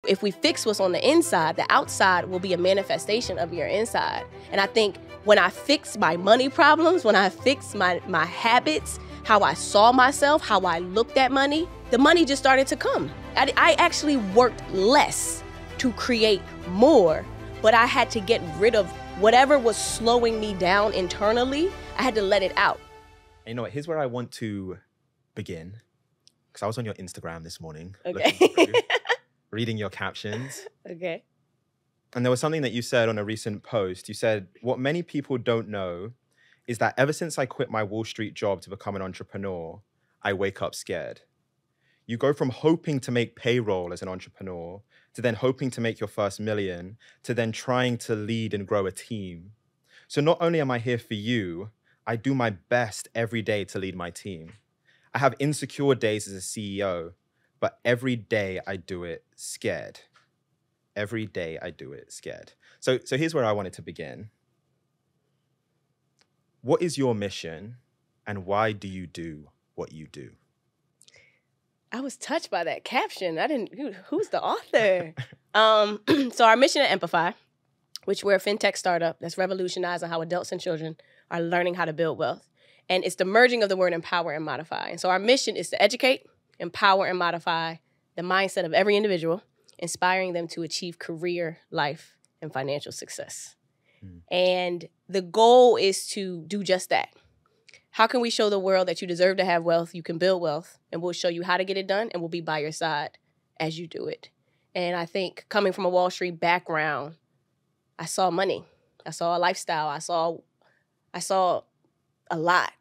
if we fix what's on the inside, the outside will be a manifestation of your inside. And I think when I fixed my money problems, when I fixed my habits, how I saw myself, how I looked at money, the money just started to come. I actually worked less to create more, but I had to get rid of whatever was slowing me down internally. I had to let it out. You know what? Here's where I want to begin, because I was on your Instagram this morning, Okay. reading your captions. Okay. And there was something that you said on a recent post. You said, what many people don't know is that ever since I quit my Wall Street job to become an entrepreneur, I wake up scared. You go from hoping to make payroll as an entrepreneur to then hoping to make your first million to then trying to lead and grow a team. So not only am I here for you, I do my best every day to lead my team. I have insecure days as a CEO, but every day I do it scared. Every day I do it scared. So here's where I wanted to begin. What is your mission and why do you do what you do? I was touched by that caption. Who's the author? So our mission at Amplify, which we're a fintech startup that's revolutionizing how adults and children are learning how to build wealth. And it's the merging of the word empower and modify. And so our mission is to educate, empower, and modify the mindset of every individual, inspiring them to achieve career, life, and financial success. And the goal is to do just that. How can we show the world that you deserve to have wealth, you can build wealth, and we'll show you how to get it done, and we'll be by your side as you do it. And I think coming from a Wall Street background, I saw money. I saw a lifestyle. I saw a lot.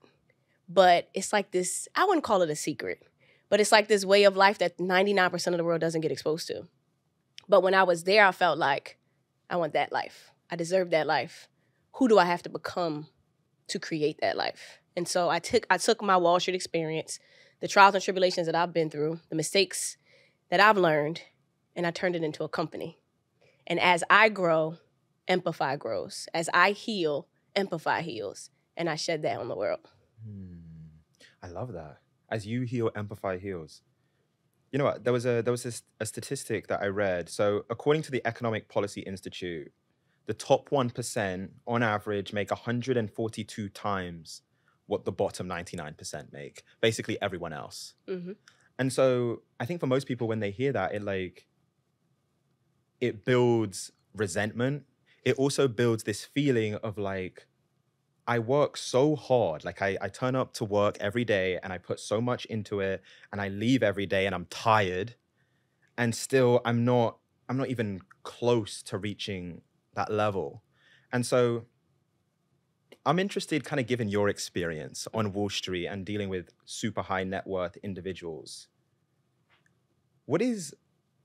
But it's like this, I wouldn't call it a secret, but it's like this way of life that 99% of the world doesn't get exposed to. But when I was there, I felt like I want that life. I deserve that life. Who do I have to become to create that life? And so I took my Wall Street experience, the trials and tribulations that I've been through, the mistakes that I've learned, and I turned it into a company. And as I grow, Amplify grows. As I heal, Amplify heals. And I shed that on the world. I love that. As you heal, Amplify heals. You know what? There was a statistic that I read. So according to the Economic Policy Institute, the top 1% on average make 142 times what the bottom 99% make. Basically everyone else. Mm-hmm. And so I think for most people, when they hear that, it builds resentment. It also builds this feeling of like, I work so hard. Like I turn up to work every day and I put so much into it and I leave every day and I'm tired. And still I'm not even close to reaching that level. And so I'm interested kind of given your experience on Wall Street and dealing with super high net worth individuals. What is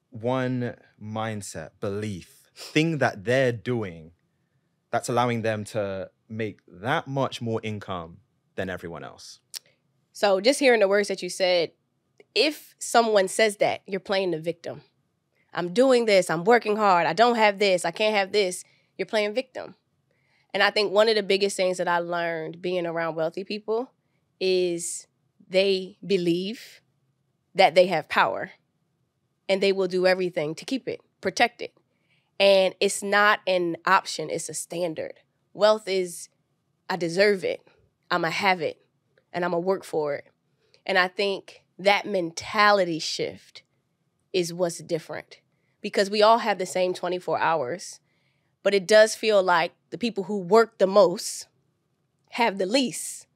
one mindset, belief, thing that they're doing that's allowing them to make that much more income than everyone else? So just hearing the words that you said, if someone says that, you're playing the victim. I'm doing this, I'm working hard, I don't have this, I can't have this, you're playing victim. And I think one of the biggest things that I learned being around wealthy people is they believe that they have power and they will do everything to keep it, protect it. And it's not an option, it's a standard. Wealth is, I deserve it, I'm gonna have it, and I'm gonna work for it. And I think that mentality shift is what's different, because we all have the same 24 hours, but it does feel like the people who work the most have the least,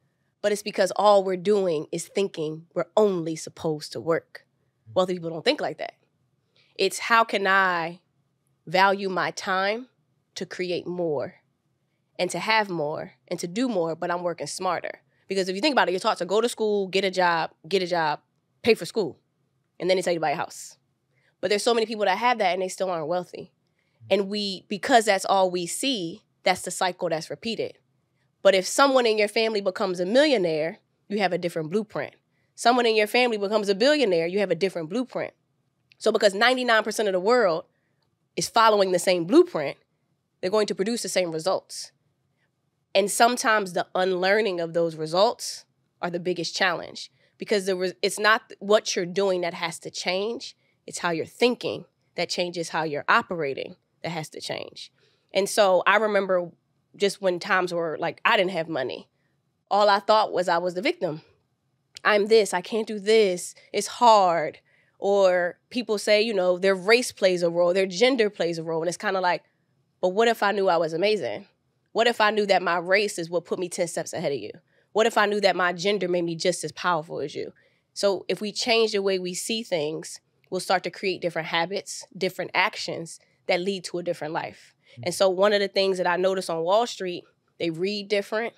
but it's because all we're doing is thinking we're only supposed to work. Wealthy people don't think like that. It's how can I value my time to create more and to have more and to do more, but I'm working smarter. Because if you think about it, you're taught to go to school, get a job, pay for school, and then they tell you to buy a house. But there's so many people that have that and they still aren't wealthy. And because that's all we see, that's the cycle that's repeated. But if someone in your family becomes a millionaire, you have a different blueprint. Someone in your family becomes a billionaire, you have a different blueprint. So because 99% of the world is following the same blueprint, they're going to produce the same results. And sometimes the unlearning of those results are the biggest challenge, because it's not what you're doing that has to change. It's how you're thinking that changes how you're operating that has to change. And so I remember just when times were like, I didn't have money. All I thought was I was the victim. I'm this, I can't do this, it's hard. Or people say, you know, their race plays a role, their gender plays a role. And it's kind of like, but what if I knew I was amazing? What if I knew that my race is what put me 10 steps ahead of you? What if I knew that my gender made me just as powerful as you? So if we change the way we see things, we'll start to create different habits, different actions that lead to a different life. And so one of the things that I noticed on Wall Street, they read different,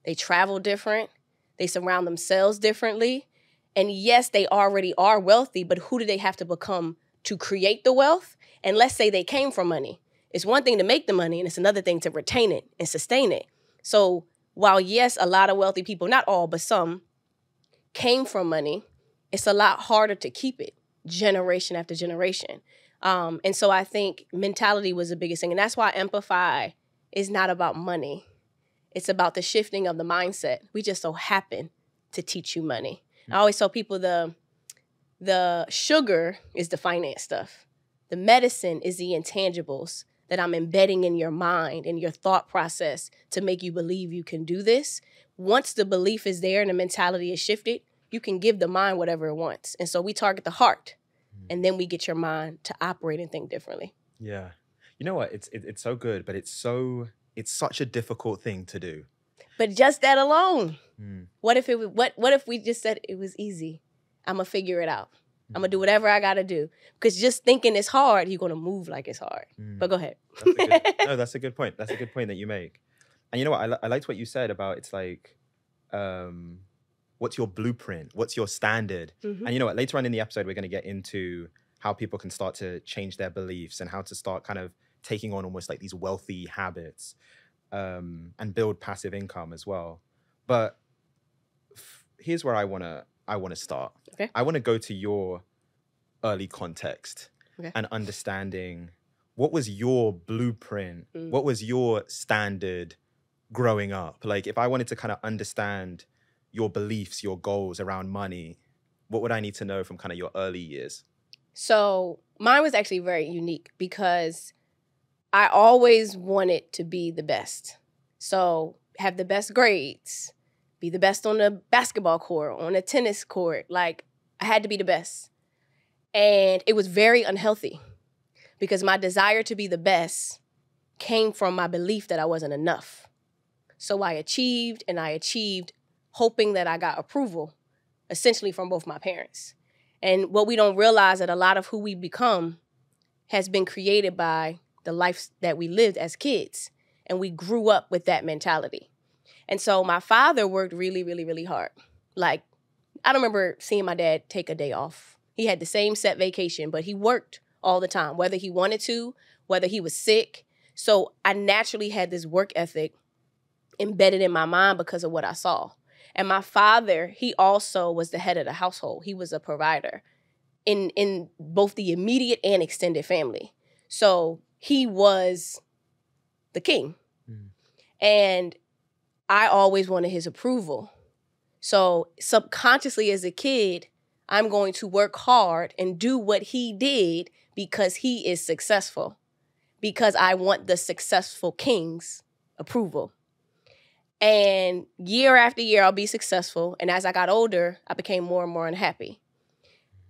they travel different, they surround themselves differently. And yes, they already are wealthy, but who do they have to become to create the wealth? And let's say they came from money. It's one thing to make the money, and it's another thing to retain it and sustain it. So while, yes, a lot of wealthy people, not all, but some, came from money, it's a lot harder to keep it generation after generation. And so I think mentality was the biggest thing. And that's why Amplify is not about money. It's about the shifting of the mindset. We just so happen to teach you money. I always tell people the sugar is the finance stuff. The medicine is the intangibles that I'm embedding in your mind and your thought process to make you believe you can do this. Once the belief is there and the mentality is shifted, you can give the mind whatever it wants. And so we target the heart, and then we get your mind to operate and think differently. Yeah. You know what? It's so good, but it's such a difficult thing to do. But just that alone. What if we just said it was easy? I'm gonna figure it out. I'm gonna do whatever I gotta do. Because just thinking it's hard, you're gonna move like it's hard. But go ahead. That's a good point. That's a good point that you make. And you know what? I liked what you said about it's like, what's your blueprint? What's your standard? And you know what? Later on in the episode, we're going to get into how people can start to change their beliefs and how to start kind of taking on almost like these wealthy habits and build passive income as well. But here's where I want to start. Okay. I want to go to your early context and understanding what was your blueprint? What was your standard growing up? Like if I wanted to kind of understand your beliefs, your goals around money, what would I need to know from kind of your early years? So mine was actually very unique because I always wanted to be the best. So have the best grades, be the best on the basketball court, on the tennis court. Like I had to be the best. And it was very unhealthy because my desire to be the best came from my belief that I wasn't enough. So I achieved hoping that I got approval, essentially from both my parents. And what we don't realize that a lot of who we become has been created by the life that we lived as kids. And we grew up with that mentality. And so my father worked really, really, really hard. Like, I don't remember seeing my dad take a day off. He had the same set vacation, but he worked all the time, whether he wanted to, whether he was sick. So I naturally had this work ethic embedded in my mind because of what I saw. And my father, he also was the head of the household. He was a provider in both the immediate and extended family. So he was the king. And I always wanted his approval. So subconsciously as a kid, I'm going to work hard and do what he did because he is successful, because I want the successful king's approval. And year after year, I'll be successful. And as I got older, I became more and more unhappy.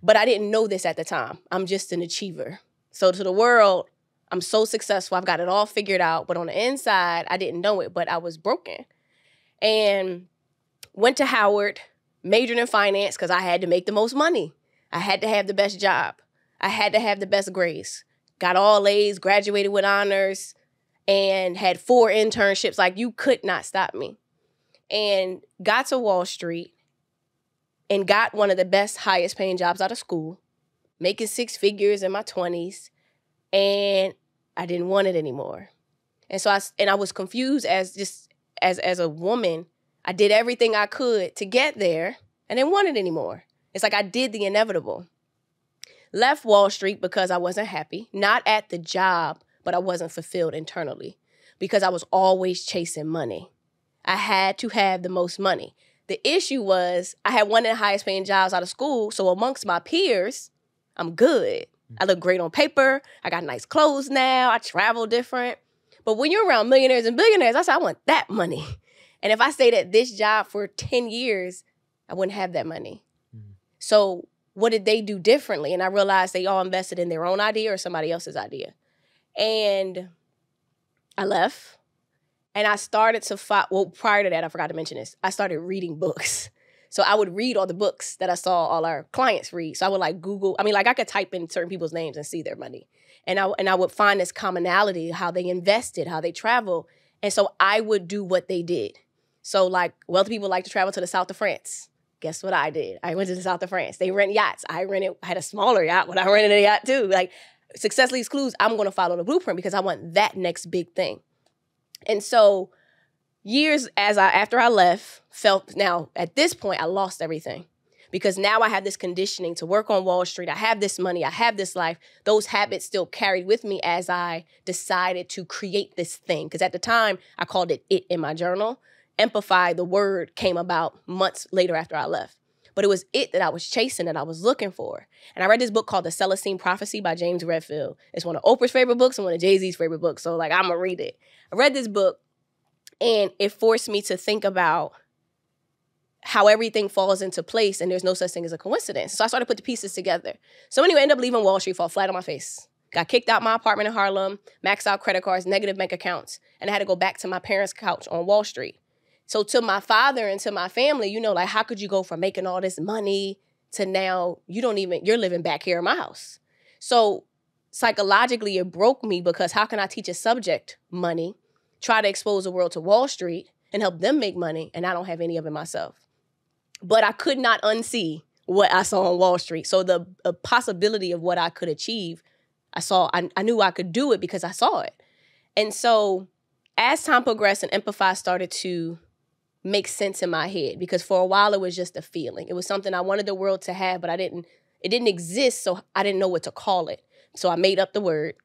But I didn't know this at the time. I'm just an achiever. So to the world, I'm so successful. I've got it all figured out. But on the inside, I didn't know it, but I was broken. And went to Howard, majored in finance because I had to make the most money. I had to have the best job. I had to have the best grades. Got all A's, graduated with honors, and had 4 internships. Like, you could not stop me. And got to Wall Street and got one of the best, highest paying jobs out of school, making 6 figures in my 20s. And I didn't want it anymore. And so I was confused as a woman. I did everything I could to get there and didn't want it anymore. It's like I did the inevitable. Left Wall Street because I wasn't happy, not at the job, but I wasn't fulfilled internally because I was always chasing money. I had to have the most money. The issue was I had one of the highest paying jobs out of school, so amongst my peers, I'm good. I look great on paper. I got nice clothes now. I travel different. But when you're around millionaires and billionaires, I said, I want that money. And if I stayed at this job for 10 years, I wouldn't have that money. So what did they do differently? And I realized they all invested in their own idea or somebody else's idea. And I left. And I started to prior to that, I forgot to mention this. I started reading books. So I would read all the books that I saw all our clients read. So I would like Google, I could type in certain people's names and see their money. And I would find this commonality, how they invested, how they travel. And so I would do what they did. So like wealthy people like to travel to the south of France. Guess what I did? I went to the south of France. They rent yachts. I had a smaller yacht, but I rented a yacht too. Like success leaves clues. I'm going to follow the blueprint because I want that next big thing. And so years after I left, now at this point, I lost everything because now I have this conditioning to work on Wall Street. I have this money. I have this life. Those habits still carried with me as I decided to create this thing. Because at the time, I called it in my journal. Empathy, the word came about months later after I left. But it was it that I was chasing, that I was looking for. And I read this book called The Celestine Prophecy by James Redfield. It's one of Oprah's favorite books and one of Jay-Z's favorite books. So like, I'm going to read it. I read this book and it forced me to think about how everything falls into place and there's no such thing as a coincidence. So I started to put the pieces together. So anyway, I ended up leaving Wall Street, fall flat on my face. Got kicked out my apartment in Harlem, maxed out credit cards, negative bank accounts, and I had to go back to my parents' couch on Wall Street. So to my father and to my family, like how could you go from making all this money to now you're living back here in my house. So psychologically it broke me because how can I teach a subject money, try to expose the world to Wall Street and help them make money and I don't have any of it myself. But I could not unsee what I saw on Wall Street. So the possibility of what I could achieve, I knew I could do it because I saw it. And so as time progressed and empathy started to make sense in my head, because for a while it was just a feeling. It was something I wanted the world to have, but it didn't exist, so I didn't know what to call it. So I made up the word.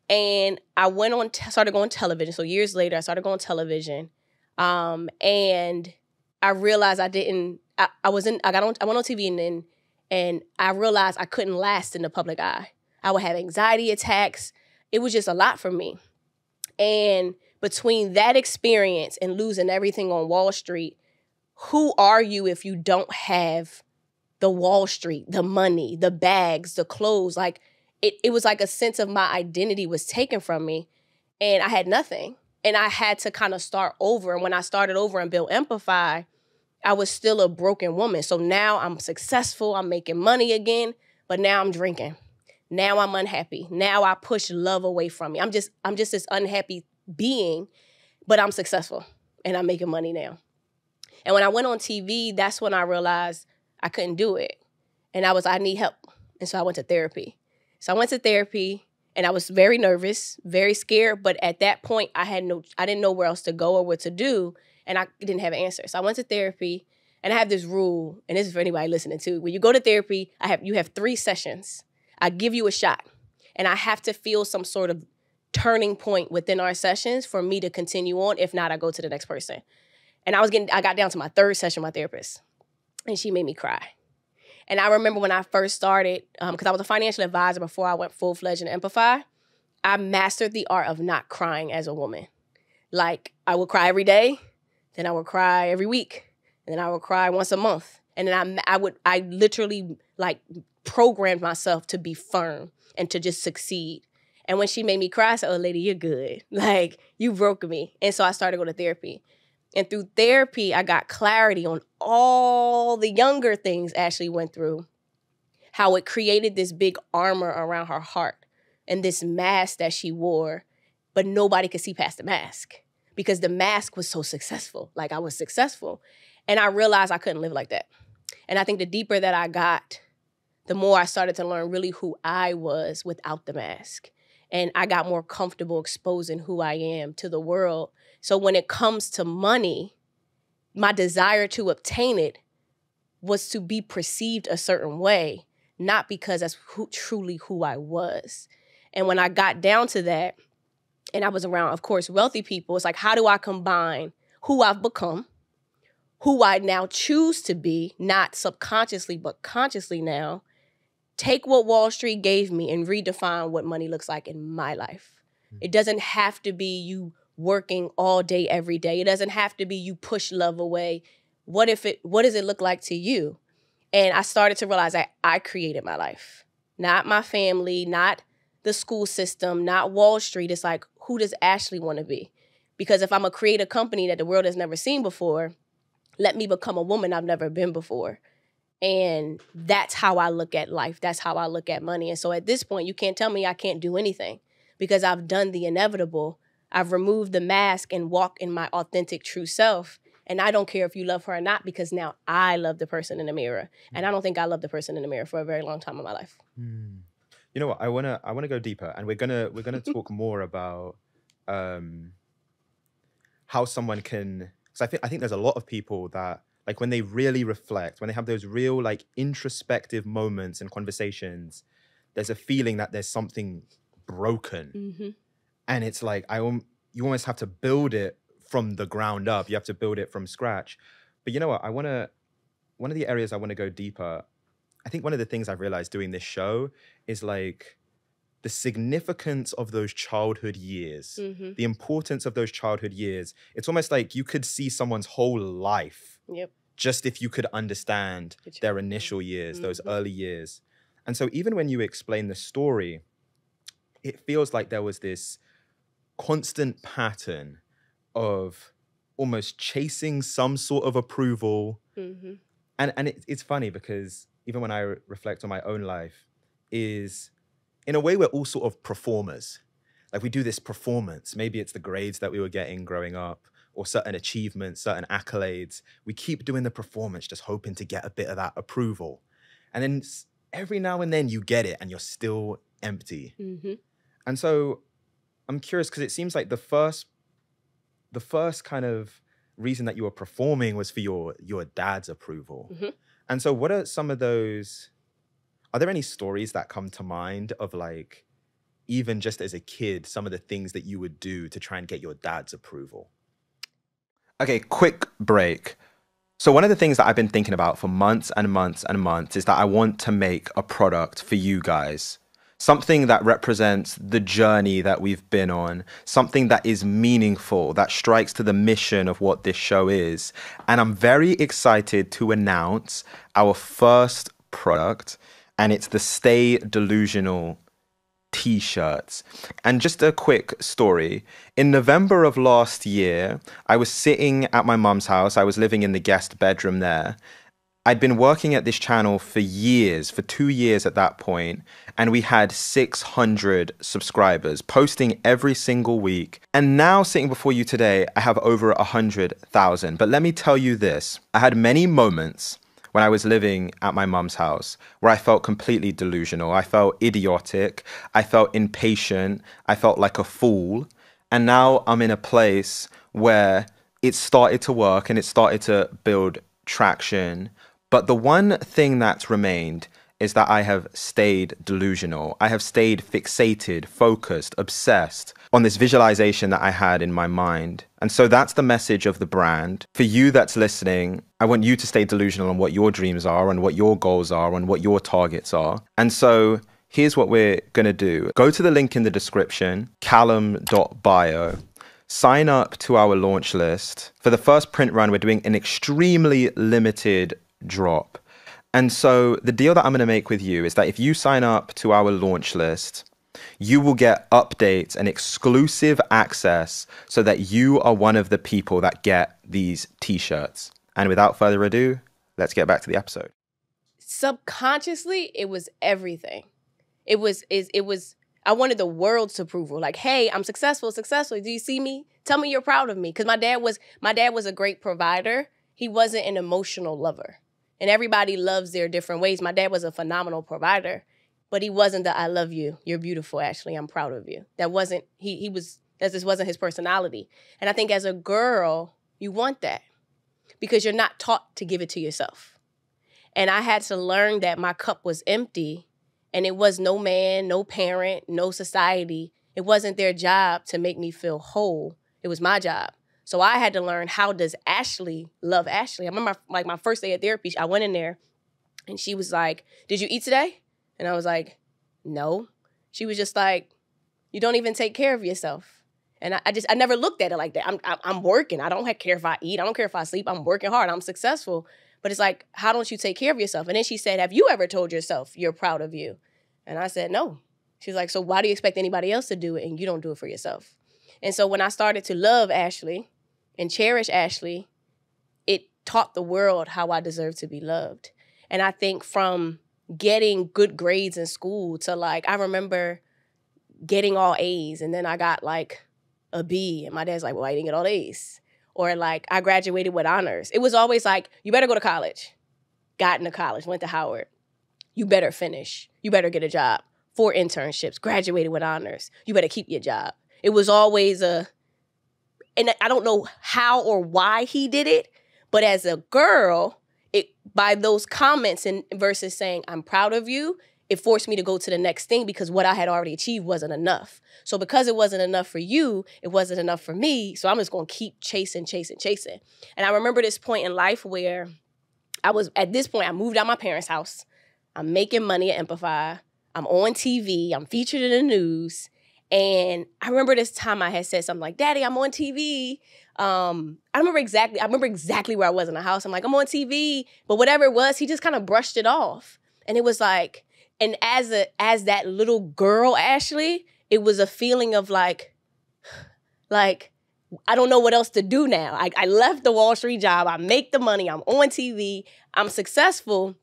And I went on, started going television. So years later, I started going television. And I realized I went on TV and I realized I couldn't last in the public eye. I would have anxiety attacks. It was just a lot for me. And between that experience and losing everything on Wall Street, who are you if you don't have the Wall Street, the money, the bags, the clothes? Like it was like a sense of my identity was taken from me and I had nothing. And I had to kind of start over. And when I started over and built Empathy, I was still a broken woman. So now I'm successful. I'm making money again, but now I'm drinking. Now I'm unhappy. Now I push love away from me. I'm just this unhappy being, but I'm successful and I'm making money now. And when I went on TV, that's when I realized I couldn't do it. And I need help. And so I went to therapy. So I went to therapy and I was very nervous, very scared. But at that point, I didn't know where else to go or what to do. And I didn't have an answer. So I went to therapy and I have this rule, and this is for anybody listening too. When you go to therapy, you have 3 sessions. I give you a shot and I have to feel some sort of turning point within our sessions for me to continue on. If not, I go to the next person. And I got down to my 3rd session with my therapist and she made me cry. And I remember when I first started, because I was a financial advisor before I went full-fledged in Empathy, I mastered the art of not crying as a woman. Like I would cry every day, then I would cry every week, and then I would cry once a month. And then I literally like programmed myself to be firm and to just succeed. And when she made me cry, I said, oh, lady, you're good. Like, you broke me. And so I started going to therapy. And through therapy, I got clarity on all the younger things Ashley went through, how it created this big armor around her heart and this mask that she wore, but nobody could see past the mask because the mask was so successful. Like, I was successful. And I realized I couldn't live like that. And I think the deeper that I got, the more I started to learn really who I was without the mask. And I got more comfortable exposing who I am to the world. So when it comes to money, my desire to obtain it was to be perceived a certain way, not because that's truly who I was. And when I got down to that, and I was around, of course, wealthy people, it's like, how do I combine who I've become, who I now choose to be, not subconsciously, but consciously now, take what Wall Street gave me and redefine what money looks like in my life. It doesn't have to be you working all day, every day. It doesn't have to be you push love away. What does it look like to you? And I started to realize that I created my life, not my family, not the school system, not Wall Street. It's like, who does Ashley want to be? Because if I'm going to create a company that the world has never seen before, let me become a woman I've never been before. And that's how I look at life. That's how I look at money. And so at this point, you can't tell me I can't do anything because I've done the inevitable. I've removed the mask and walked in my authentic, true self. And I don't care if you love her or not because now I love the person in the mirror. And I don't think I love the person in the mirror for a very long time in my life. You know what? I wanna go deeper, and we're gonna talk more about how someone can. Because I think there's a lot of people that, like, when they really reflect, when they have those real, like, introspective moments and conversations, there's a feeling that there's something broken. And it's like, you almost have to build it from the ground up. You have to build it from scratch. But you know what? One of the areas I want to go deeper, I think one of the things I've realized doing this show is, like, the significance of those childhood years, the importance of those childhood years. It's almost like you could see someone's whole life just if you could understand their initial years, those early years. And so even when you explain the story, it feels like there was this constant pattern of almost chasing some sort of approval. And it's funny because even when I reflect on my own life, is in a way we're all sort of performers. Like, we do this performance. Maybe it's the grades that we were getting growing up or certain achievements, certain accolades. We keep doing the performance, just hoping to get a bit of that approval. And then every now and then you get it and you're still empty. And so I'm curious because it seems like the first kind of reason that you were performing was for your dad's approval. And so what are some of those, are there any stories that come to mind of, like, even just as a kid, some of the things that you would do to try and get your dad's approval? Okay, quick break. So one of the things that I've been thinking about for months and months and months is that I want to make a product for you guys. Something that represents the journey that we've been on, something that is meaningful, that strikes to the mission of what this show is. And I'm very excited to announce our first product, and it's the Stay Delusional t-shirts. And just a quick story. In November of last year, I was sitting at my mum's house. I was living in the guest bedroom there. I'd been working at this channel for years, for 2 years at that point, and we had 600 subscribers, posting every single week. And now, sitting before you today, I have over 100,000. But let me tell you this, I had many moments when I was living at my mum's house where I felt completely delusional. I felt idiotic, I felt impatient, I felt like a fool. And now I'm in a place where it started to work and it started to build traction. But the one thing that's remained is that I have stayed delusional. I have stayed fixated, focused, obsessed on this visualization that I had in my mind. And so that's the message of the brand. For you that's listening, I want you to stay delusional on what your dreams are and what your goals are and what your targets are. And so here's what we're going to do. Go to the link in the description, callum.bio. Sign up to our launch list. For the first print run, we're doing an extremely limited drop. And so the deal that I'm going to make with you is that if you sign up to our launch list, you will get updates and exclusive access so that you are one of the people that get these t-shirts. And without further ado, let's get back to the episode. Subconsciously, it was everything. It was I wanted the world's approval. Like, hey, I'm successful. Do you see me? Tell me you're proud of me. Because my dad was a great provider. He wasn't an emotional lover. And everybody loves their different ways. My dad was a phenomenal provider, but he wasn't the I love you. You're beautiful, Ashley. I'm proud of you. That just wasn't his personality. And I think as a girl, you want that because you're not taught to give it to yourself. And I had to learn that my cup was empty. And it was no man, no parent, no society. It wasn't their job to make me feel whole. It was my job. So I had to learn, how does Ashley love Ashley? I remember, like, my first day of therapy, I went in there and she was like, did you eat today? And I was like, no. She was just like, you don't even take care of yourself. And I never looked at it like that. I'm working. I don't care if I eat. I don't care if I sleep. I'm working hard. I'm successful. But it's like, how don't you take care of yourself? And then she said, have you ever told yourself you're proud of you? And I said, no. She's like, so why do you expect anybody else to do it and you don't do it for yourself? And so when I started to love Ashley and cherish Ashley, it taught the world how I deserve to be loved. And I think from getting good grades in school to like, I remember getting all A's and then I got like a B and my dad's like, well, I didn't get all A's. Or like I graduated with honors. It was always like, you better go to college. Got into college, went to Howard. You better finish. You better get a job. 4 internships, graduated with honors. You better keep your job. It was always and I don't know how or why he did it, but as a girl, by those comments and versus saying, I'm proud of you, it forced me to go to the next thing because what I had already achieved wasn't enough. So because it wasn't enough for you, it wasn't enough for me. So I'm just going to keep chasing. And I remember this point in life where I moved out my parents' house. I'm making money at Amplify. I'm on TV. I'm featured in the news. And I remember this time I had said something like, Daddy, I'm on TV. I remember exactly where I was in the house. I'm like, I'm on TV. But whatever it was, he just kind of brushed it off. And it was like, and as that little girl, Ashley, it was a feeling of like, I don't know what else to do now. I left the Wall Street job. I make the money. I'm on TV. I'm successful.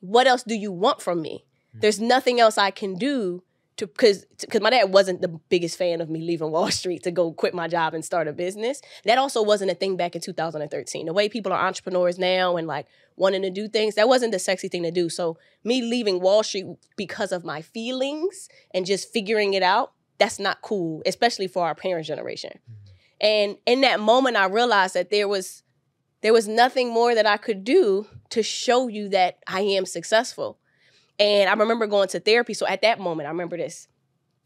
What else do you want from me? There's nothing else I can do because my dad wasn't the biggest fan of me leaving Wall Street to go quit my job and start a business. That also wasn't a thing back in 2013. The way people are entrepreneurs now and like wanting to do things, that wasn't the sexy thing to do. So me leaving Wall Street because of my feelings and just figuring it out, that's not cool, especially for our parents' generation. And in that moment, I realized that there was nothing more that I could do to show you that I am successful. And I remember going to therapy. So at that moment, I remember this.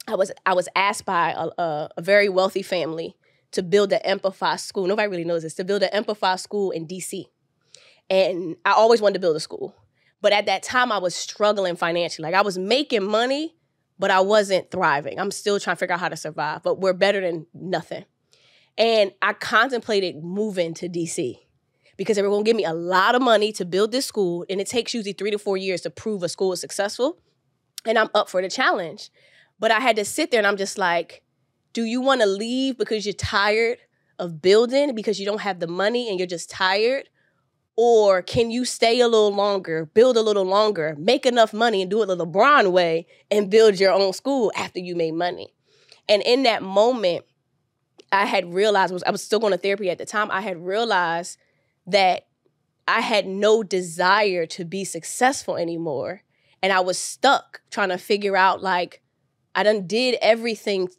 I was asked by a very wealthy family to build an Amplify school. Nobody really knows this. To build an Amplify school in D.C. And I always wanted to build a school. But at that time, I was struggling financially. Like I was making money, but I wasn't thriving. I'm still trying to figure out how to survive. But we're better than nothing. And I contemplated moving to D.C. because they were going to give me a lot of money to build this school, and it takes usually 3 to 4 years to prove a school is successful, and I'm up for the challenge. But I had to sit there, and I'm just like, do you want to leave because you're tired of building, because you don't have the money and you're just tired? Or can you stay a little longer, build a little longer, make enough money and do it the LeBron way and build your own school after you made money? And in that moment, I had realized, I was still going to therapy at the time, I had realized that I had no desire to be successful anymore. And I was stuck trying to figure out, like, I done did everything.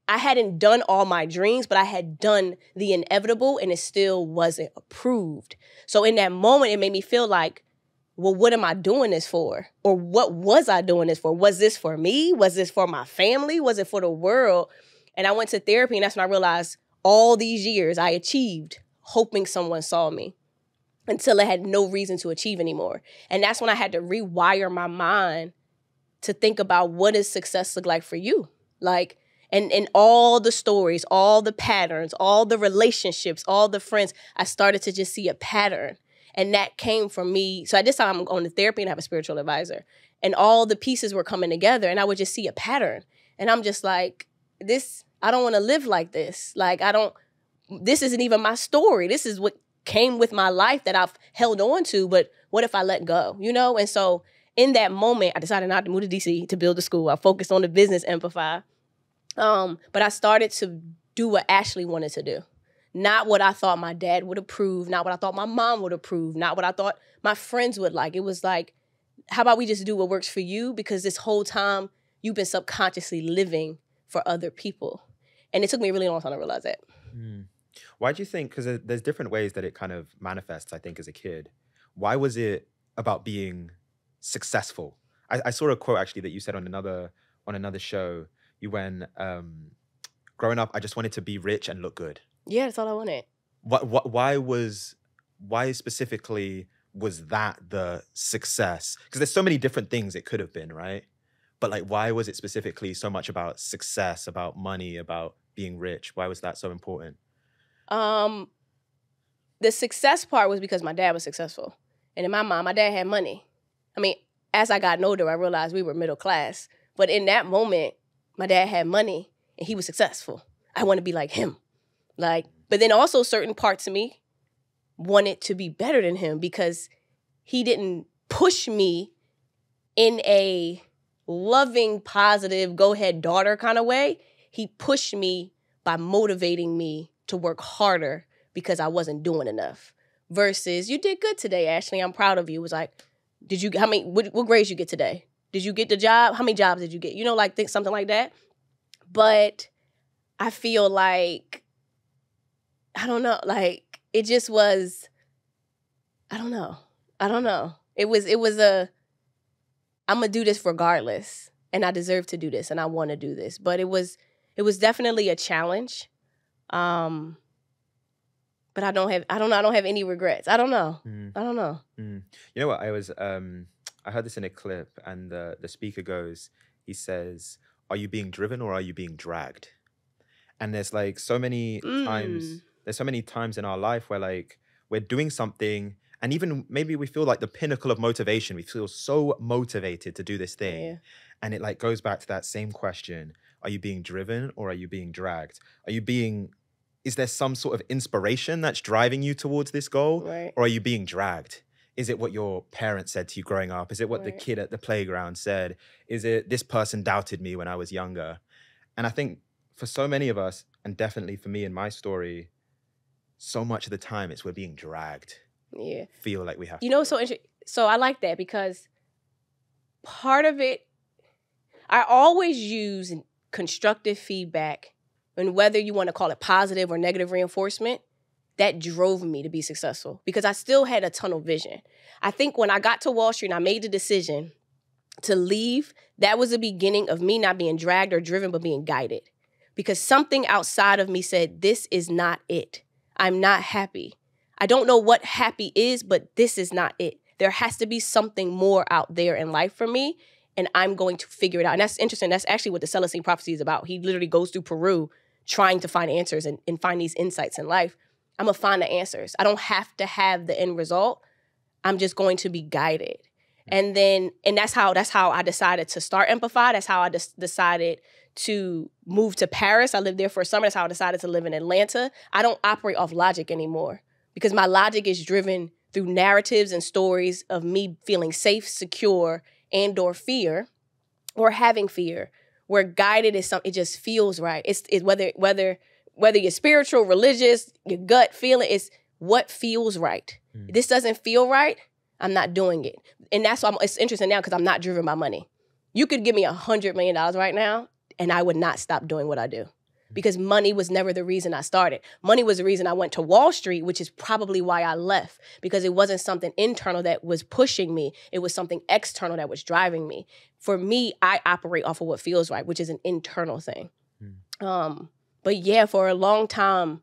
I hadn't done all my dreams, but I had done the inevitable and it still wasn't approved. So in that moment, it made me feel like, well, what am I doing this for? Or what was I doing this for? Was this for me? Was this for my family? Was it for the world? And I went to therapy, and that's when I realized all these years I achieved hoping someone saw me until I had no reason to achieve anymore. And that's when I had to rewire my mind to think about, what does success look like for you? Like, and all the stories, all the patterns, all the relationships, all the friends, I started to just see a pattern. And that came from me. So at this time, I'm going to therapy and I have a spiritual advisor. And all the pieces were coming together, and I would just see a pattern. And I'm just like, I don't want to live like this. Like, this isn't even my story. This is what came with my life that I've held on to, but what if I let go, you know? And so in that moment, I decided not to move to DC to build a school. I focused on the business Amplify. But I started to do what Ashley wanted to do. Not what I thought my dad would approve, not what I thought my mom would approve, not what I thought my friends would like. It was like, how about we just do what works for you? Because this whole time, you've been subconsciously living for other people. And it took me a really long time to realize that. Why do you think, because there's different ways that it kind of manifests, I think, as a kid. Why was it about being successful? I saw a quote, actually, that you said on another show. You went, growing up, I just wanted to be rich and look good. Yeah, that's all I wanted. Why specifically was that the success? Because there's so many different things it could have been, right? But like, why was it specifically so much about success, about money, about being rich? Why was that so important? Um, the success part was because my dad was successful. And in my mind, my dad had money. I mean, as I got older, I realized we were middle class. But in that moment, my dad had money and he was successful. I want to be like him. Like, but then also certain parts of me wanted to be better than him because he didn't push me in a loving, positive, go ahead, daughter kind of way. He pushed me by motivating me to work harder because I wasn't doing enough. Versus, you did good today, Ashley. I'm proud of you. It was like, what grades you get today? Did you get the job? How many jobs did you get? You know, like something like that. But I feel like, I don't know, like it just was, I don't know. It was I'm gonna do this regardless, and I deserve to do this, and I want to do this. But it was definitely a challenge. But I don't have any regrets. I don't know. You know what? I heard this in a clip, and the speaker goes, he says, "Are you being driven or are you being dragged?" And there's like so many times, in our life where like we're doing something, and even maybe we feel like the pinnacle of motivation. We feel so motivated to do this thing. Yeah. And it like goes back to that same question. Are you being driven or are you being dragged? Is there some sort of inspiration that's driving you towards this goal? Right. Or are you being dragged? Is it what your parents said to you growing up? Is it what the kid at the playground said? Is it this person doubted me when I was younger? And I think for so many of us, and definitely for me in my story, so much of the time it's we're being dragged. Yeah. Feel like we have to. You know, so I like that because part of it, I always use constructive feedback, and whether you want to call it positive or negative reinforcement, that drove me to be successful because I still had a tunnel vision. I think when I got to Wall Street and I made the decision to leave, that was the beginning of me not being dragged or driven, but being guided. Because something outside of me said, this is not it. I'm not happy. I don't know what happy is, but this is not it. There has to be something more out there in life for me, and I'm going to figure it out. And that's interesting. That's actually what the Celestine Prophecy is about. He literally goes through Peru trying to find answers and find these insights in life. I'm going to find the answers. I don't have to have the end result. I'm just going to be guided. And that's how I decided to start Amplify. That's how I decided to move to Paris. I lived there for a summer. That's how I decided to live in Atlanta. I don't operate off logic anymore because my logic is driven through narratives and stories of me feeling safe, secure, and or fear or having fear. Where guided is something, it just feels right. It's whether you're spiritual, religious, your gut feeling, it's what feels right. This doesn't feel right, I'm not doing it. And that's why it's interesting now because I'm not driven by money. You could give me $100 million right now and I would not stop doing what I do because money was never the reason I started. Money was the reason I went to Wall Street, which is probably why I left because it wasn't something internal that was pushing me. It was something external that was driving me. For me, I operate off of what feels right, which is an internal thing. But yeah, for a long time,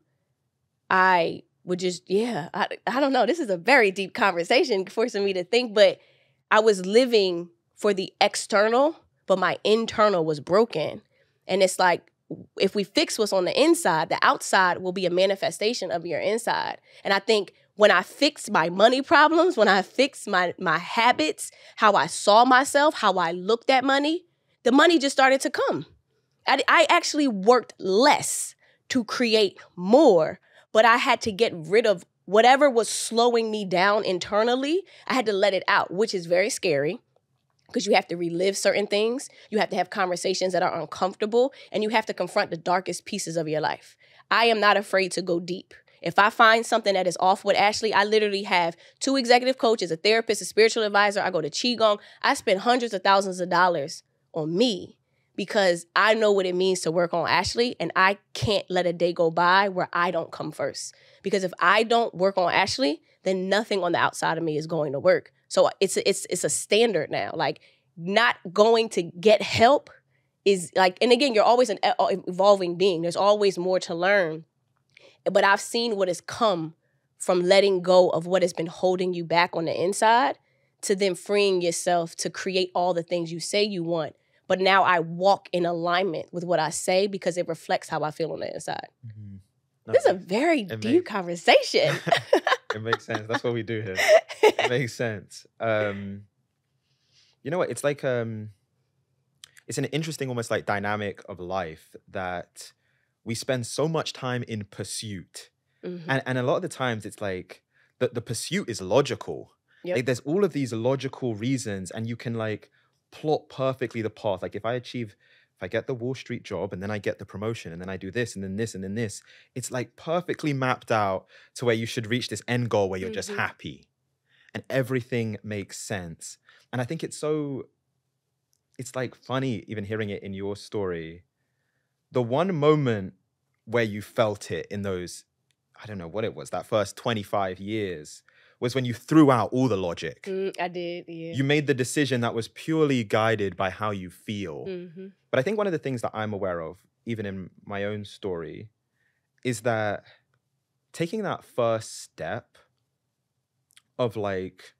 I would just, I don't know. This is a very deep conversation forcing me to think, but I was living for the external, but my internal was broken. And it's like, if we fix what's on the inside, the outside will be a manifestation of your inside. And I think when I fixed my money problems, when I fixed my habits, how I saw myself, how I looked at money, the money just started to come. I actually worked less to create more, but I had to get rid of whatever was slowing me down internally. I had to let it out, which is very scary because you have to relive certain things. You have to have conversations that are uncomfortable, and you have to confront the darkest pieces of your life. I am not afraid to go deep. If I find something that is off with Ashley, I literally have 2 executive coaches, a therapist, a spiritual advisor. I go to Qigong. I spend hundreds of thousands of dollars on me because I know what it means to work on Ashley, and I can't let a day go by where I don't come first. Because if I don't work on Ashley, then nothing on the outside of me is going to work. So it's a standard now. Like, not going to get help is like, and again, you're always an evolving being. There's always more to learn. But I've seen what has come from letting go of what has been holding you back on the inside to then freeing yourself to create all the things you say you want. But now I walk in alignment with what I say because it reflects how I feel on the inside. Mm-hmm. No, This is a very deep conversation. It makes sense. That's what we do here. It makes sense. You know what? It's like it's an interesting, almost like dynamic of life that we spend so much time in pursuit. Mm-hmm. And a lot of the times it's like the pursuit is logical. Yep. Like there's all of these logical reasons and you can like plot perfectly the path. Like if I get the Wall Street job and then I get the promotion and then I do this and then this and then this, it's like perfectly mapped out to where you should reach this end goal where you're just happy and everything makes sense. And I think it's like funny even hearing it in your story. The one moment where you felt it in those, I don't know what it was, that first 25 years was when you threw out all the logic. I did, yeah. You made the decision that was purely guided by how you feel. Mm-hmm. But I think one of the things that I'm aware of, even in my own story, is that taking that first step of like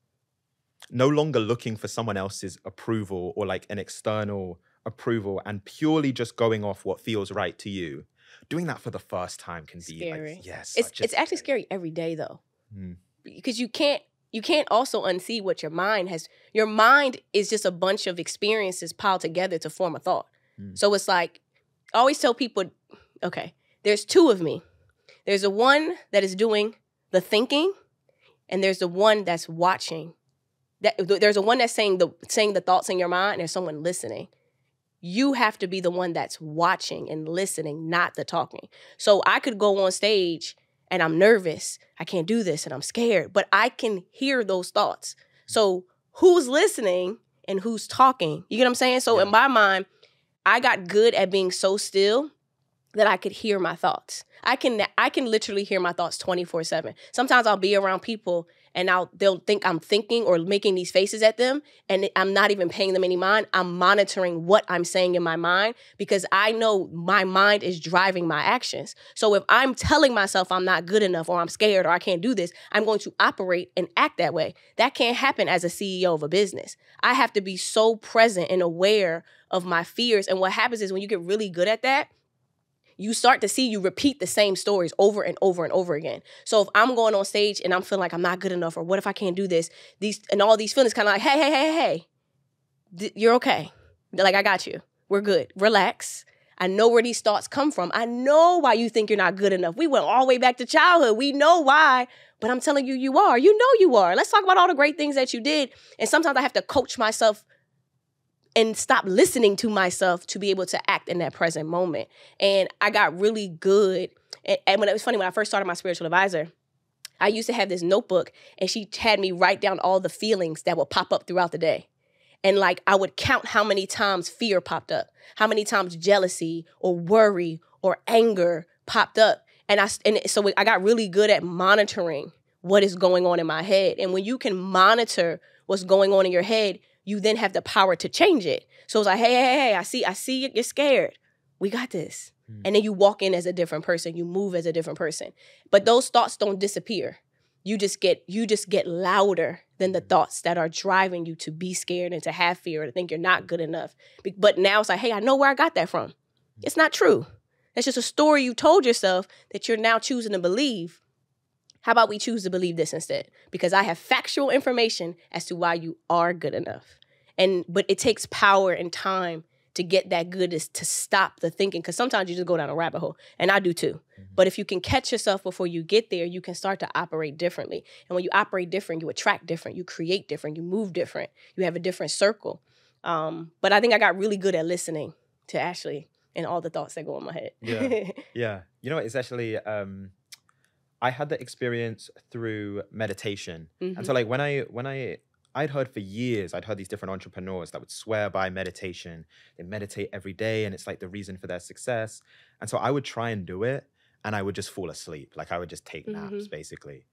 no longer looking for someone else's approval or like an external approval and purely just going off what feels right to you, doing that for the first time can be scary. like, yes. It's actually scary every day though. Mm. Because you can't also unsee what your mind has. Your mind is just a bunch of experiences piled together to form a thought. So it's like, I always tell people, okay, there's two of me. There's the one that is doing the thinking, and there's the one that's watching. There's the one that's saying the thoughts in your mind, and there's someone listening. You have to be the one that's watching and listening, not the talking. So I could go on stage and I'm nervous, I can't do this, and I'm scared, but I can hear those thoughts. So who's listening and who's talking? You get what I'm saying? So in my mind, I got good at being so still that I could hear my thoughts. I can literally hear my thoughts 24/7. Sometimes I'll be around people and they'll think I'm thinking or making these faces at them, and I'm not even paying them any mind. I'm monitoring what I'm saying in my mind because I know my mind is driving my actions. So if I'm telling myself I'm not good enough or I'm scared or I can't do this, I'm going to operate and act that way. That can't happen as a CEO of a business. I have to be so present and aware of my fears. And what happens is when you get really good at that, you start to see you repeat the same stories over and over and over again. So if I'm going on stage and I'm feeling like I'm not good enough, or what if I can't do this? All these feelings kind of like, hey, you're okay. Like, I got you. We're good. Relax. I know where these thoughts come from. I know why you think you're not good enough. We went all the way back to childhood. We know why, but I'm telling you, you are. You know you are. Let's talk about all the great things that you did. And sometimes I have to coach myself and stop listening to myself to be able to act in that present moment. And I got really good. And when it was funny, when I first started my spiritual advisor, I used to have this notebook and she had me write down all the feelings that would pop up throughout the day. And like, I would count how many times fear popped up, how many times jealousy or worry or anger popped up. And so I got really good at monitoring what is going on in my head. And when you can monitor what's going on in your head, you then have the power to change it. So it's like, hey, I see you're scared. We got this. And then you walk in as a different person. You move as a different person. But those thoughts don't disappear. You just get louder than the thoughts that are driving you to be scared and to have fear or to think you're not good enough. But now it's like, hey, I know where I got that from. It's not true. That's just a story you told yourself that you're now choosing to believe. How about we choose to believe this instead? Because I have factual information as to why you are good enough. But it takes power and time to get that good, is to stop the thinking. Because sometimes you just go down a rabbit hole. And I do too. But if you can catch yourself before you get there, you can start to operate differently. And when you operate different, you attract different, you create different, you move different, you have a different circle. But I think I got really good at listening to Ashley and all the thoughts that go in my head. Yeah. You know what? It's actually... I had that experience through meditation. And so like when I'd heard for years, I'd heard these different entrepreneurs that would swear by meditation. They meditate every day and it's like the reason for their success. And so I would try and do it and I would just fall asleep. Like I would just take naps basically.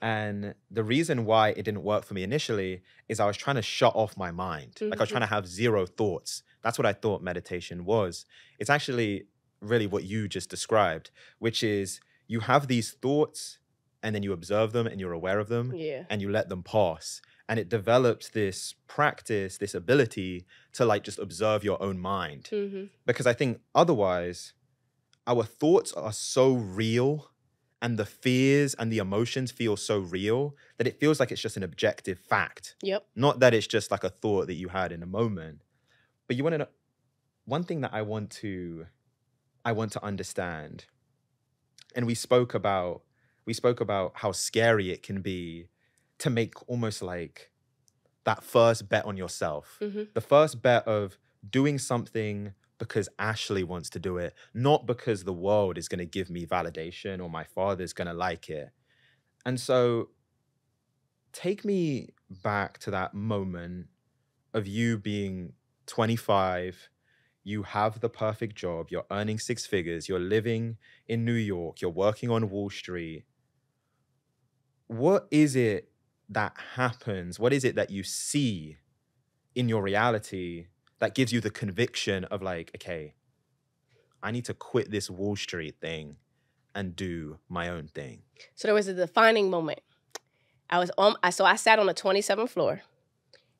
And the reason why it didn't work for me initially is I was trying to shut off my mind. Like I was trying to have zero thoughts. That's what I thought meditation was. It's actually really what you just described, which is you have these thoughts and then you observe them and you're aware of them Yeah. and you let them pass. And it develops this practice, this ability to like just observe your own mind. Mm-hmm. Because I think otherwise, our thoughts are so real and the fears and the emotions feel so real that it feels like it's just an objective fact. Yep. Not that it's just like a thought that you had in a moment. But you want to know, one thing that I want to understand, and we spoke about how scary it can be to make almost like that first bet on yourself. Mm-hmm. The first bet of doing something because Ashley wants to do it, not because the world is going to give me validation or my father's going to like it. And so take me back to that moment of you being 25, you have the perfect job, you're earning 6 figures, you're living in New York, you're working on Wall Street. What is it that happens? What is it that you see in your reality that gives you the conviction of like, okay, I need to quit this Wall Street thing and do my own thing? So there was a defining moment. So I sat on the 27th floor,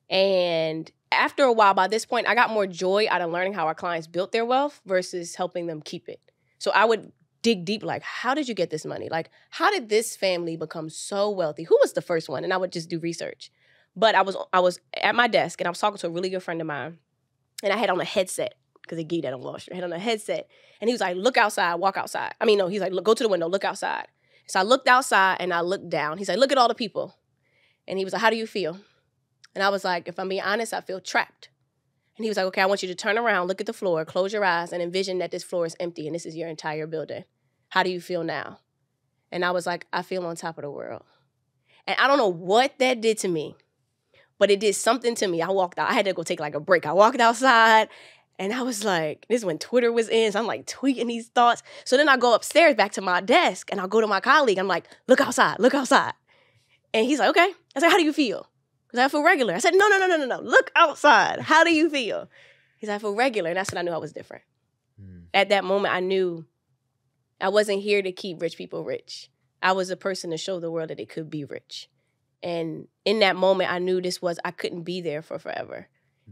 and after a while, by this point, I got more joy out of learning how our clients built their wealth versus helping them keep it. So I would dig deep, like, how did you get this money? Like, how did this family become so wealthy? Who was the first one? And I would just do research. But I was at my desk, and I was talking to a really good friend of mine, and I had on a headset, because they gave that on Wall Street. I had on a headset, and he was like, look outside, walk outside. I mean, no, he's like, look, go to the window, look outside. So I looked outside, and I looked down. He's like, look at all the people. And he was like, how do you feel? And I was like, if I'm being honest, I feel trapped. And he was like, okay, I want you to turn around, look at the floor, close your eyes, and envision that this floor is empty, and this is your entire building. How do you feel now? And I was like, I feel on top of the world. And I don't know what that did to me, but it did something to me. I walked out. I had to go take like a break. I walked outside, and I was like, this is when Twitter was in, so I'm like tweeting these thoughts. So then I go upstairs back to my desk, and I'll go to my colleague. I'm like, look outside, look outside. And he's like, okay. I was like, how do you feel? He's like, I feel regular. I said, no. Look outside. How do you feel? He's like, I feel regular. And that's when I knew I was different. At that moment, I knew I wasn't here to keep rich people rich. I was a person to show the world that it could be rich. And in that moment, I knew I couldn't be there for forever.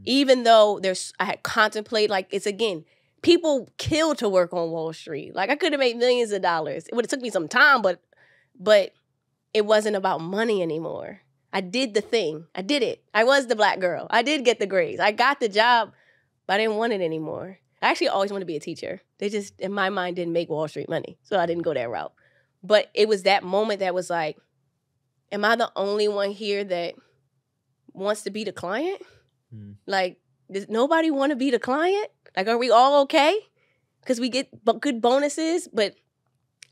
Even though I had contemplated, like, it's again, people kill to work on Wall Street. Like, I could have made millions of dollars. It would have took me some time, but it wasn't about money anymore. I did the thing. I did it. I was the black girl. I did get the grades. I got the job, but I didn't want it anymore. I actually always wanted to be a teacher. They just, in my mind, didn't make Wall Street money, so I didn't go that route. But it was that moment that was like, am I the only one here that wants to be the client? Like, does nobody want to be the client? Like, are we all okay? Because we get good bonuses, but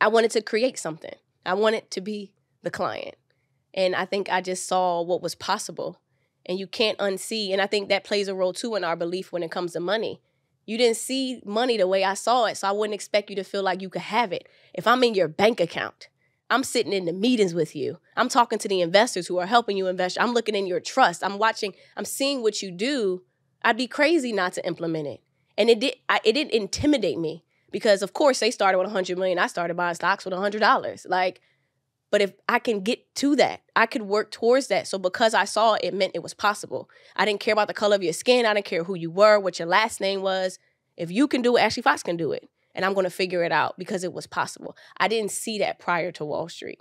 I wanted to create something. I wanted to be the client. And I think I just saw what was possible. And you can't unsee. And I think that plays a role, too, in our belief when it comes to money. You didn't see money the way I saw it, so I wouldn't expect you to feel like you could have it. If I'm in your bank account, I'm sitting in the meetings with you. I'm talking to the investors who are helping you invest. I'm looking in your trust. I'm seeing what you do. I'd be crazy not to implement it. And it didn't intimidate me because, of course, they started with $100 million. I started buying stocks with $100. But if I can get to that, I could work towards that. So because I saw it, it meant it was possible. I didn't care about the color of your skin. I didn't care who you were, what your last name was. If you can do it, Ashley Fox can do it. And I'm going to figure it out because it was possible. I didn't see that prior to Wall Street.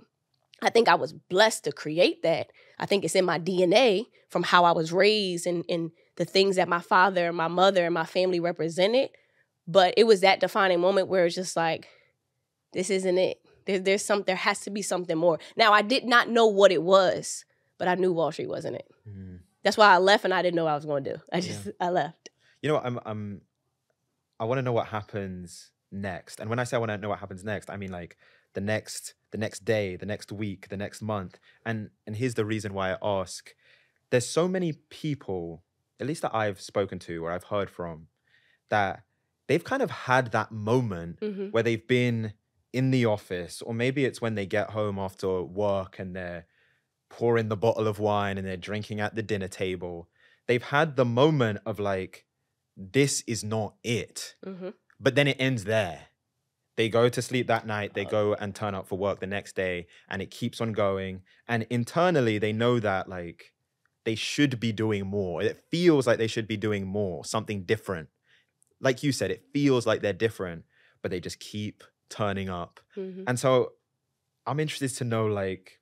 I think I was blessed to create that. I think it's in my DNA from how I was raised and the things that my father and my mother and my family represented. But it was that defining moment where it's just like, this isn't it. There has to be something more. Now, I did not know what it was, but I knew Wall Street wasn't it. That's why I left, and I didn't know what I was going to do. I left. You know what? I want to know what happens next. And when I say I want to know what happens next, I mean like the next day, the next week, the next month. And here's the reason why I ask. There's so many people, at least that I've spoken to or I've heard from, that they've kind of had that moment where they've been in the office, or maybe it's when they get home after work and they're pouring the bottle of wine and they're drinking at the dinner table. They've had the moment of like, this is not it. But then it ends there. They go to sleep that night, they go and turn up for work the next day, and it keeps on going. And internally, they know that like they should be doing more. It feels like they should be doing more, something different. Like you said, it feels like they're different, but they just keep turning up. And so I'm interested to know like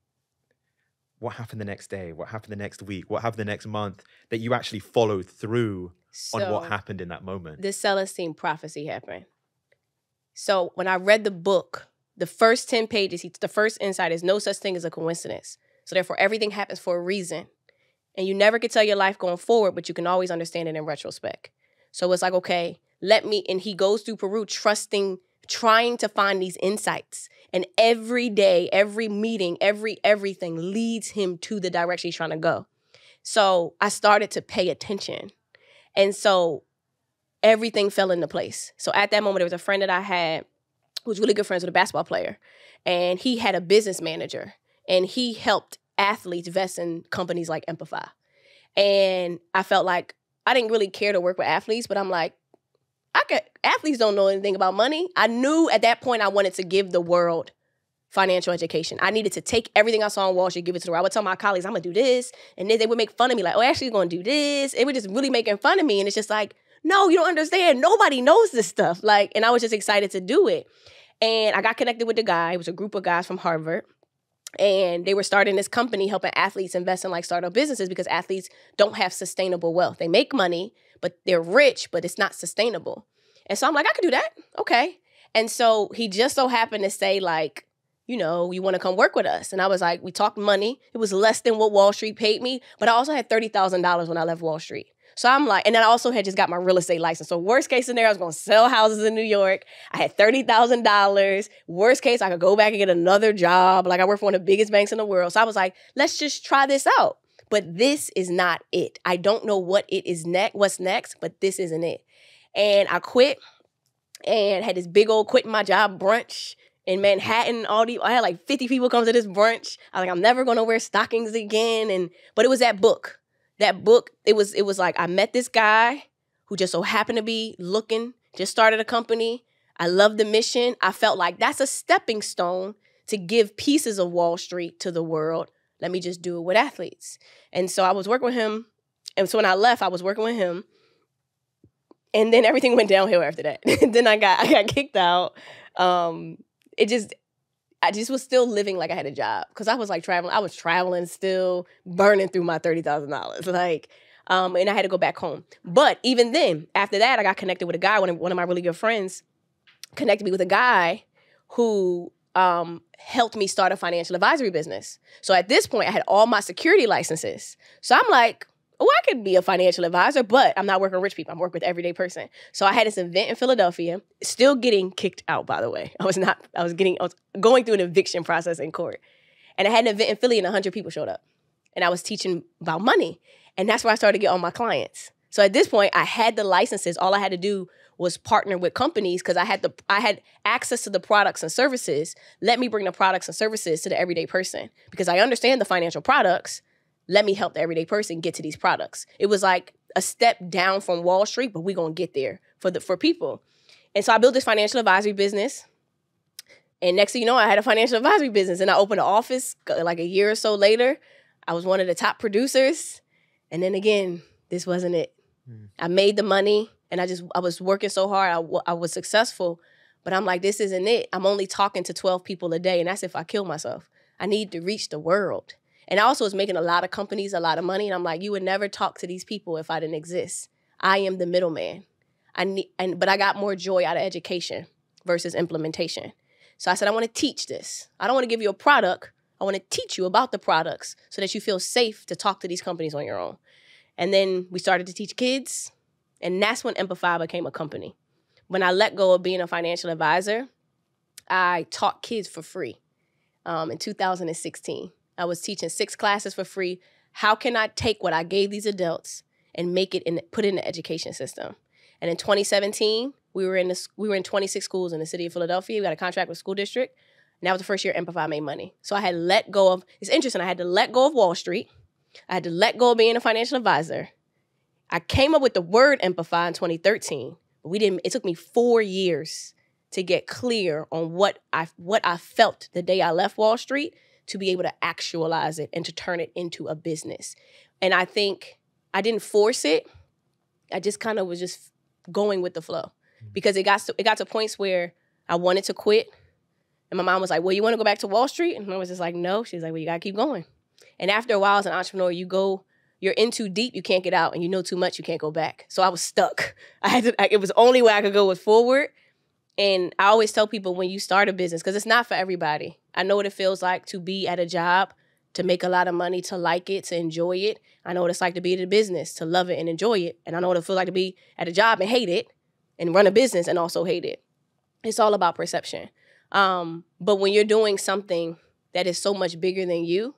what happened the next day, what happened the next week, what happened the next month that you actually followed through on what happened in that moment. The Celestine prophecy happened. So when I read the book, the first 10 pages, the first insight is no such thing as a coincidence. So therefore, everything happens for a reason. And you never could tell your life going forward, but you can always understand it in retrospect. So it's like, okay, and he goes through Peru trying to find these insights. And every day, every meeting, everything leads him to the direction he's trying to go. So I started to pay attention. And so everything fell into place. So at that moment, there was a friend that I had who was really good friends with a basketball player. And he had a business manager. And he helped athletes invest in companies like Amplify. And I felt like I didn't really care to work with athletes, but I'm like, athletes don't know anything about money. I knew at that point I wanted to give the world financial education. I needed to take everything I saw on Wall Street, give it to the world. I would tell my colleagues, I'm going to do this. And then they would make fun of me like, oh, actually, you're going to do this. They were just really making fun of me. And it's just like, no, you don't understand. Nobody knows this stuff. And I was just excited to do it. And I got connected with the guy. It was a group of guys from Harvard. And they were starting this company helping athletes invest in startup businesses because athletes don't have sustainable wealth. They make money, but they're rich, but it's not sustainable. And so I'm like, I could do that. Okay. And so he just so happened to say you want to come work with us. And I was like, we talked money. It was less than what Wall Street paid me, but I also had $30,000 when I left Wall Street. So I'm like, and then I also had just got my real estate license. So worst case scenario, I was going to sell houses in New York. I had $30,000. Worst case, I could go back and get another job. I work for one of the biggest banks in the world. So I was like, let's just try this out. But this is not it. I don't know what it is what's next, but this isn't it. And I quit and had this big old quitting my job brunch in Manhattan. I had 50 people come to this brunch. I was like, I'm never going to wear stockings again. But it was that book. That book, it was like I met this guy who just so happened to be just started a company. I loved the mission. I felt like that's a stepping stone to give pieces of Wall Street to the world. Let me just do it with athletes. And so I was working with him. And so when I left, I was working with him. And then everything went downhill after that. Then I got kicked out. I just was still living like I had a job because I was traveling. I was traveling still, burning through my $30,000. And I had to go back home. But even then, after that, I got connected with a guy. One of my really good friends connected me with a guy who helped me start a financial advisory business. So at this point, I had all my security licenses. So I'm like, oh, I could be a financial advisor, but I'm not working with rich people. I'm working with everyday person. So I had this event in Philadelphia, still getting kicked out, by the way. I was going through an eviction process in court. And I had an event in Philly and 100 people showed up. And I was teaching about money. And that's where I started to get all my clients. So at this point, I had the licenses. All I had to do was partner with companies because I had access to the products and services. Let me bring the products and services to the everyday person because I understand the financial products. Let me help the everyday person get to these products. It was like a step down from Wall Street, but we're going to get there for people. And so I built this financial advisory business. And next thing you know, I had a financial advisory business. And I opened an office a year or so later. I was one of the top producers. And then again, this wasn't it. I made the money and I was working so hard. I was successful. But I'm like, this isn't it. I'm only talking to 12 people a day. And that's if I kill myself. I need to reach the world. And I also was making a lot of companies a lot of money. And I'm like, you would never talk to these people if I didn't exist. I am the middleman. But I got more joy out of education versus implementation. So I said, I want to teach this. I don't want to give you a product. I want to teach you about the products so that you feel safe to talk to these companies on your own. And then we started to teach kids. And that's when Amplify became a company. When I let go of being a financial advisor, I taught kids for free in 2016. I was teaching 6 classes for free. How can I take what I gave these adults and put it in the education system? And in 2017, we were in 26 schools in the city of Philadelphia. We got a contract with the school district. And that was the first year Amplify made money. So I had let go of, it's interesting, I had to let go of Wall Street. I had to let go of being a financial advisor. I came up with the word Amplify in 2013. But it took me 4 years to get clear on what I felt the day I left Wall Street, to be able to actualize it and to turn it into a business. And I think I didn't force it. I just kind of was just going with the flow, because it got to points where I wanted to quit. And my mom was like, well, you want to go back to Wall Street? And I was just like, no. She's like, well, you got to keep going. And after a while as an entrepreneur, you're in too deep, you can't get out, and you know too much, you can't go back. So I was stuck. It was the only way I could go was forward. And I always tell people, when you start a business, because it's not for everybody. I know what it feels like to be at a job, to make a lot of money, to like it, to enjoy it. I know what it's like to be at a business, to love it and enjoy it. And I know what it feels like to be at a job and hate it, and run a business and also hate it. It's all about perception. But when you're doing something that is so much bigger than you,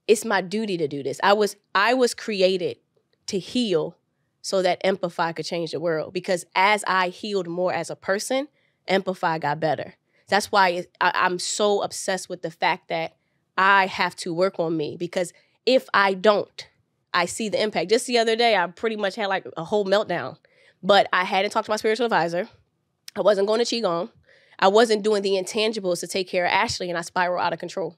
it's my duty to do this. I was created to heal so that Amplify could change the world. Because as I healed more as a person, Amplify got better. That's why I'm so obsessed with the fact that I have to work on me. Because if I don't, I see the impact. Just the other day, I pretty much had like a whole meltdown. But I hadn't talked to my spiritual advisor. I wasn't going to Qigong. I wasn't doing the intangibles to take care of Ashley, and I spiraled out of control.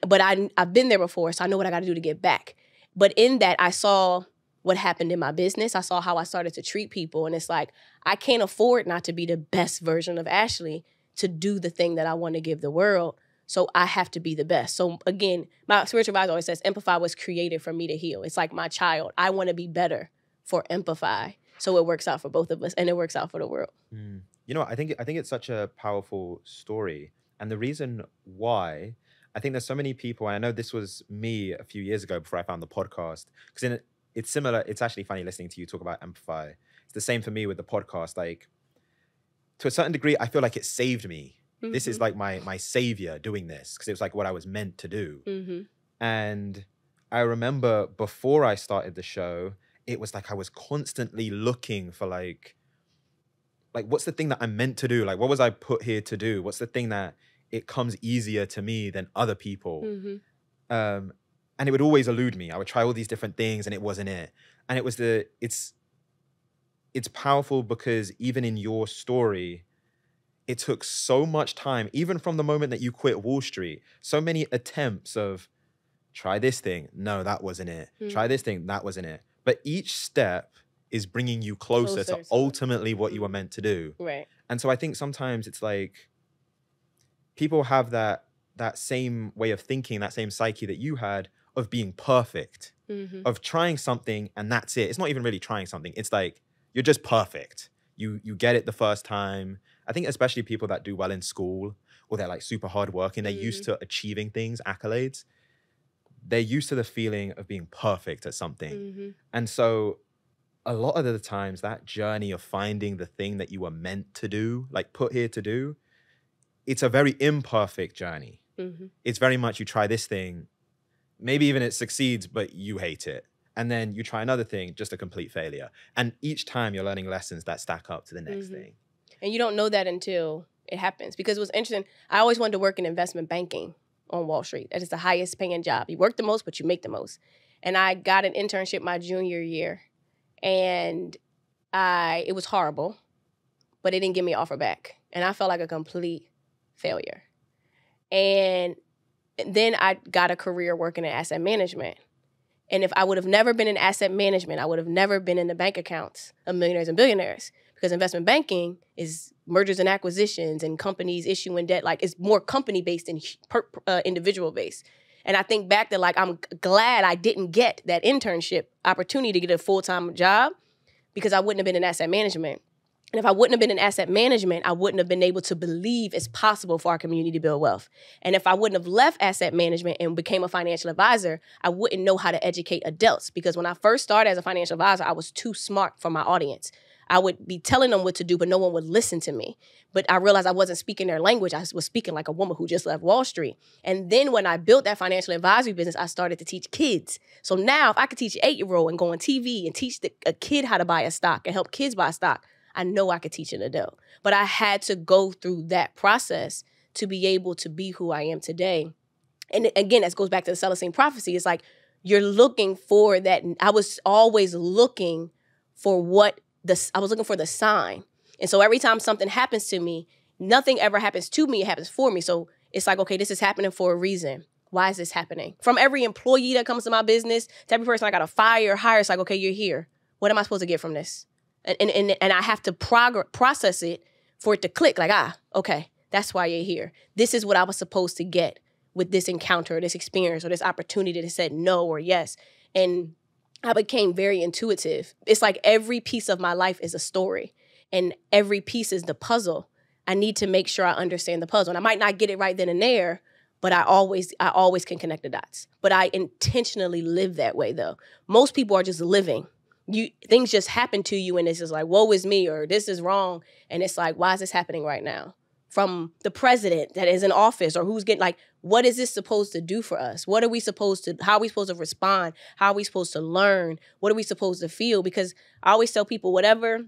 But I've been there before, so I know what I got to do to get back. But in that, I saw what happened in my business. I saw how I started to treat people. And it's like, I can't afford not to be the best version of Ashley to do the thing that I want to give the world. So I have to be the best. So again, my spiritual advisor always says, Amplify was created for me to heal. It's like my child. I want to be better for Amplify. So it works out for both of us, and it works out for the world. You know, I think it's such a powerful story. And the reason why, I think there's so many people, and I know this was me a few years ago before I found the podcast, because it's similar. It's actually funny listening to you talk about Amplify. It's the same for me with the podcast. Like, to a certain degree, I feel like it saved me. Mm-hmm. This is like my savior doing this, because it was like what I was meant to do. Mm-hmm. And I remember before I started the show, it was like I was constantly looking for like what's the thing that I'm meant to do? Like, what was I put here to do? What's the thing that it comes easier to me than other people? Mm-hmm. And it would always elude me. I would try all these different things and it wasn't it. And it's powerful because even in your story, it took so much time, even from the moment that you quit Wall Street, so many attempts of try this thing. No, that wasn't it. Mm-hmm. Try this thing. That wasn't it. But each step is bringing you closer to ultimately what you were meant to do. Right. And so I think sometimes it's like people have that same way of thinking, that same psyche that you had of being perfect, mm-hmm. of trying something and that's it. It's not even really trying something. It's like, you're just perfect. You get it the first time. I think especially people that do well in school, or they're like super hardworking, they're used to achieving things, accolades. They're used to the feeling of being perfect at something. Mm-hmm. And so a lot of the times that journey of finding the thing that you were meant to do, like put here to do, it's a very imperfect journey. Mm-hmm. It's very much you try this thing, maybe even it succeeds, but you hate it. And then you try another thing, just a complete failure. And each time you're learning lessons that stack up to the next thing. And you don't know that until it happens. Because it was interesting. I always wanted to work in investment banking on Wall Street. That is the highest paying job. You work the most, but you make the most. And I got an internship my junior year. And it was horrible, but it didn't give me an offer back. And I felt like a complete failure. And then I got a career working in asset management. And if I would have never been in asset management, I would have never been in the bank accounts of millionaires and billionaires, because investment banking is mergers and acquisitions and companies issuing debt. Like, it's more company-based than individual-based. And I think back to, like, I'm glad I didn't get that internship opportunity to get a full-time job, because I wouldn't have been in asset management. And if I wouldn't have been in asset management, I wouldn't have been able to believe it's possible for our community to build wealth. And if I wouldn't have left asset management and became a financial advisor, I wouldn't know how to educate adults. Because when I first started as a financial advisor, I was too smart for my audience. I would be telling them what to do, but no one would listen to me. But I realized I wasn't speaking their language. I was speaking like a woman who just left Wall Street. And then when I built that financial advisory business, I started to teach kids. So now if I could teach an 8-year-old and go on TV and teach a kid how to buy a stock and help kids buy stock, I know I could teach an adult. But I had to go through that process to be able to be who I am today. And again, that goes back to the Celestine prophecy. It's like you're looking for that. I was always looking for I was looking for the sign. And so every time something happens to me, nothing ever happens to me, it happens for me. So it's like, okay, this is happening for a reason. Why is this happening? From every employee that comes to my business to every person I got to fire or hire, it's like, okay, you're here. What am I supposed to get from this? And I have to process it for it to click. Like, okay, that's why you're here. This is what I was supposed to get with this encounter, or this experience, or this opportunity that said no or yes. And I became very intuitive. It's like every piece of my life is a story, and every piece is the puzzle. I need to make sure I understand the puzzle. And I might not get it right then and there, but I always can connect the dots. But I intentionally live that way, though. Most people are just living. Things just happen to you, and it's just like, woe is me, or this is wrong. And it's like, why is this happening right now? From the president that is in office, or who's getting, like, what is this supposed to do for us? What are we supposed to, how are we supposed to respond? How are we supposed to learn? What are we supposed to feel? Because I always tell people, whatever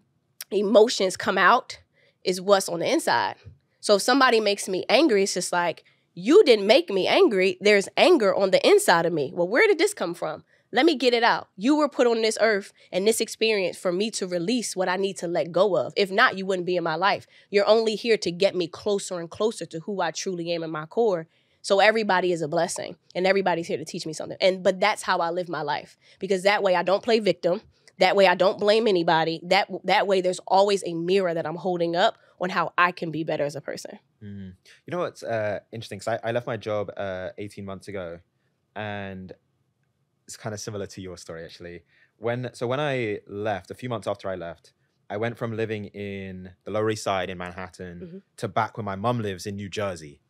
emotions come out is what's on the inside. So if somebody makes me angry, it's just like, you didn't make me angry. There's anger on the inside of me. Well, where did this come from? Let me get it out. You were put on this earth and this experience for me to release what I need to let go of. If not, you wouldn't be in my life. You're only here to get me closer and closer to who I truly am in my core. So everybody is a blessing, and everybody's here to teach me something. But that's how I live my life, because that way I don't play victim. That way I don't blame anybody. That way there's always a mirror that I'm holding up on how I can be better as a person. You know what's interesting? Because I left my job 18 months ago, and it's kind of similar to your story, actually. When I left, a few months after I left, I went from living in the Lower East Side in Manhattan to back where my mum lives in New Jersey.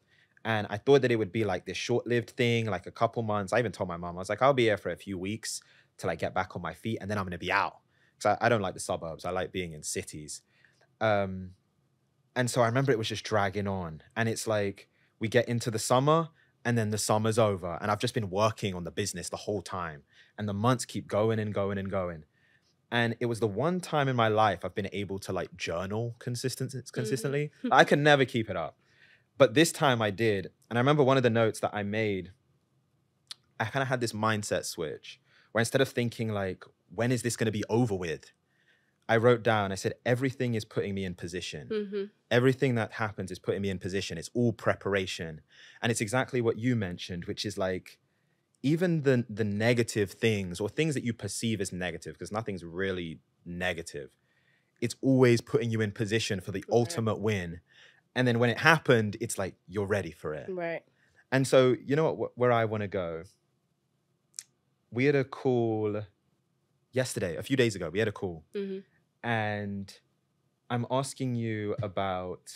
And I thought that it would be like this short-lived thing, like a couple months. I even told my mum, I was like, I'll be here for a few weeks till I get back on my feet, and then I'm going to be out. Because I don't like the suburbs. I like being in cities. And so I remember it was just dragging on. And it's like, we get into the summer, and then the summer's over. And I've just been working on the business the whole time. And the months keep going and going and going. And it was the one time in my life I've been able to like journal consistently. I can never keep it up. But this time I did. And I remember one of the notes that I made, I kind of had this mindset switch where instead of thinking like, when is this going to be over with? I wrote down, I said, everything is putting me in position. Everything that happens is putting me in position. It's all preparation. And it's exactly what you mentioned, which is like, even the negative things or things that you perceive as negative, because nothing's really negative, it's always putting you in position for the ultimate win. And then when it happened, it's like, you're ready for it. Right. And so, you know what, where I want to go? We had a call yesterday, a few days ago, we had a call. And I'm asking you about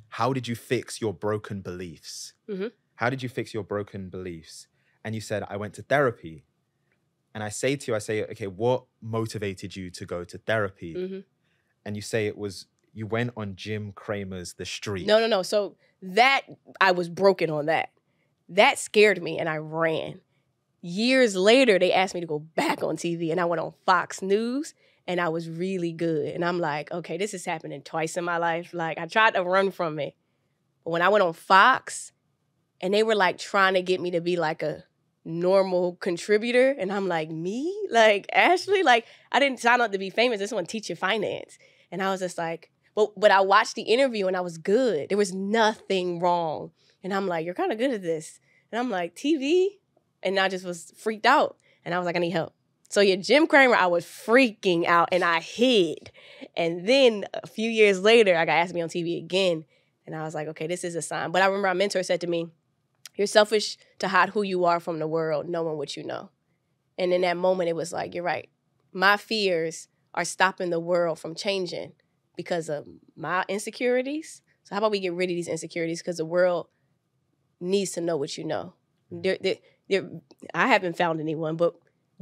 how did you fix your broken beliefs? How did you fix your broken beliefs? And you said, I went to therapy. And I say to you, okay, what motivated you to go to therapy? And you say it was, you went on Jim Cramer's The Street. No. So that, I was broken on that. That scared me, and I ran. Years later, they asked me to go back on TV, and I went on Fox News, and I was really good. And I'm like, okay, this is happening twice in my life. Like, I tried to run from it. But when I went on Fox, and they were like trying to get me to be like a normal contributor, and I'm like, me? Like, Ashley? Like, I didn't sign up to be famous. I just want to teach you finance. And I was just like, but I watched the interview, and I was good. There was nothing wrong. And I'm like, you're kind of good at this. And I'm like, TV? And I just was freaked out. And I was like, I need help. So yeah, Jim Cramer, I was freaking out, and I hid. And then a few years later, I got asked to be on TV again. And I was like, okay, this is a sign. But I remember our mentor said to me, you're selfish to hide who you are from the world, knowing what you know. And in that moment, it was like, you're right. My fears are stopping the world from changing because of my insecurities. So how about we get rid of these insecurities? Because the world needs to know what you know. I haven't found anyone, but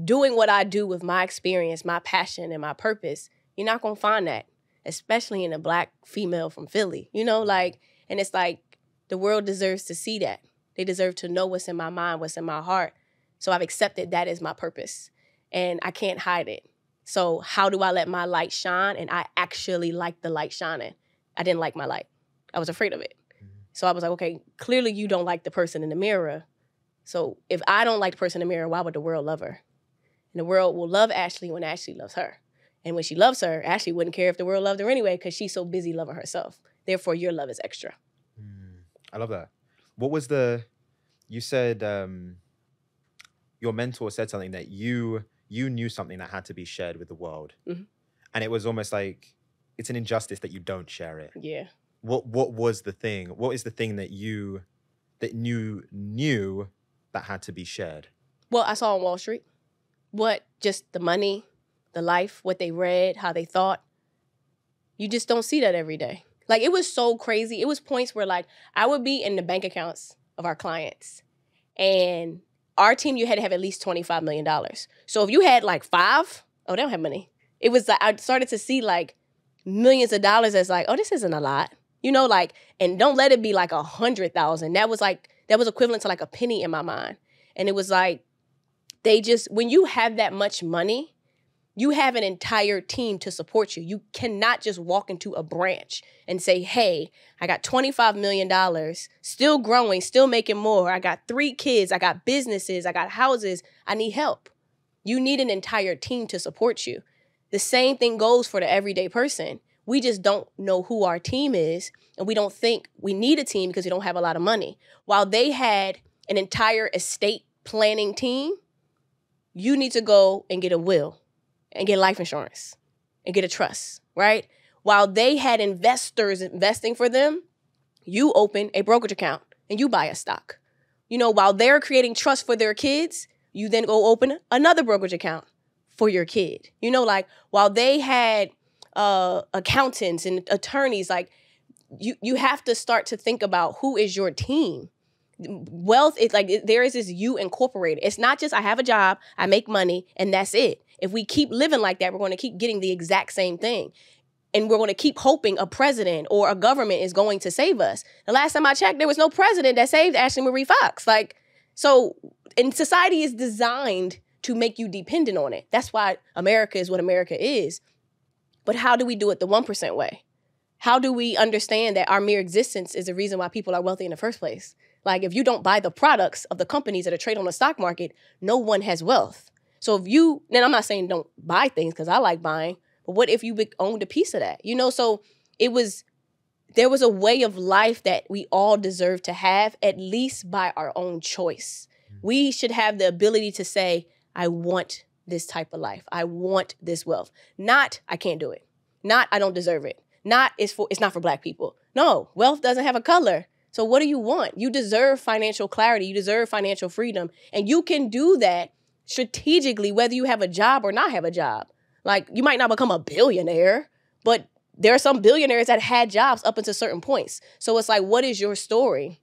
doing what I do with my experience, my passion, and my purpose, you're not going to find that, especially in a Black female from Philly, you know, like, and it's like the world deserves to see that. They deserve to know what's in my mind, what's in my heart. So I've accepted that as my purpose, and I can't hide it. So how do I let my light shine? And I actually like the light shining. I didn't like my light. I was afraid of it. So I was like, okay, clearly you don't like the person in the mirror. So if I don't like the person in the mirror, why would the world love her? And the world will love Ashley when Ashley loves her. And when she loves her, Ashley wouldn't care if the world loved her anyway because she's so busy loving herself. Therefore, your love is extra. I love that. What was you said your mentor said something that you knew something that had to be shared with the world. Mm-hmm. And it was almost like it's an injustice that you don't share it. Yeah. What was the thing? What is the thing that you knew that had to be shared? Well, I saw on Wall Street just the money, the life, what they read, how they thought. You just don't see that every day. Like, it was so crazy. It was points where, like, I would be in the bank accounts of our clients, and our team, you had to have at least $25 million. So if you had like 5, they don't have money. It was like, I started to see like millions of dollars as like, oh, this isn't a lot. You know, like, and don't let it be like 100,000. That was equivalent to like a penny in my mind. And it was like, when you have that much money, you have an entire team to support you. You cannot just walk into a branch and say, hey, I got $25 million, still growing, still making more. I got 3 kids. I got businesses. I got houses. I need help. You need an entire team to support you. The same thing goes for the everyday person. We just don't know who our team is, and we don't think we need a team because we don't have a lot of money. While they had an entire estate planning team, you need to go and get a will and get life insurance and get a trust, right? While they had investors investing for them, you open a brokerage account and you buy a stock. You know, while they're creating trust for their kids, you then go open another brokerage account for your kid. You know, like, while they had accountants and attorneys, like, you have to start to think about who is your team. Wealth is like, there is this you incorporated. It's not just I have a job, I make money, and that's it. If we keep living like that, we're going to keep getting the exact same thing. And we're going to keep hoping a president or a government is going to save us. The last time I checked, there was no president that saved Ashley Marie Fox. Like, so, and society is designed to make you dependent on it. That's why America is what America is. But how do we do it the 1% way? How do we understand that our mere existence is the reason why people are wealthy in the first place? Like, if you don't buy the products of the companies that are traded on the stock market, no one has wealth. So if you, and I'm not saying don't buy things because I like buying, but what if you owned a piece of that? You know, so there was a way of life that we all deserve to have, at least by our own choice. We should have the ability to say, I want this type of life. I want this wealth. Not, I can't do it. Not, I don't deserve it. Not, it's not for Black people. No, wealth doesn't have a color. So what do you want? You deserve financial clarity. You deserve financial freedom. And you can do that strategically, whether you have a job or not have a job. Like, you might not become a billionaire, but there are some billionaires that had jobs up until certain points. So it's like, what is your story?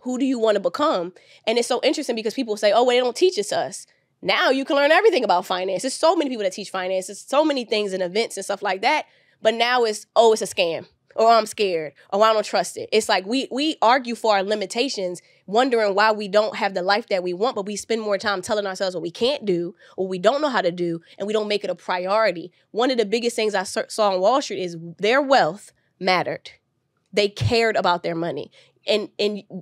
Who do you want to become? And it's so interesting because people say, oh, well, they don't teach it to us. Now you can learn everything about finance. There's so many people that teach finance. There's so many things and events and stuff like that. But now it's, oh, it's a scam. Or I'm scared. Or I don't trust it. It's like we argue for our limitations, wondering why we don't have the life that we want, but we spend more time telling ourselves what we can't do or we don't know how to do, and we don't make it a priority. One of the biggest things I saw on Wall Street is their wealth mattered. They cared about their money. And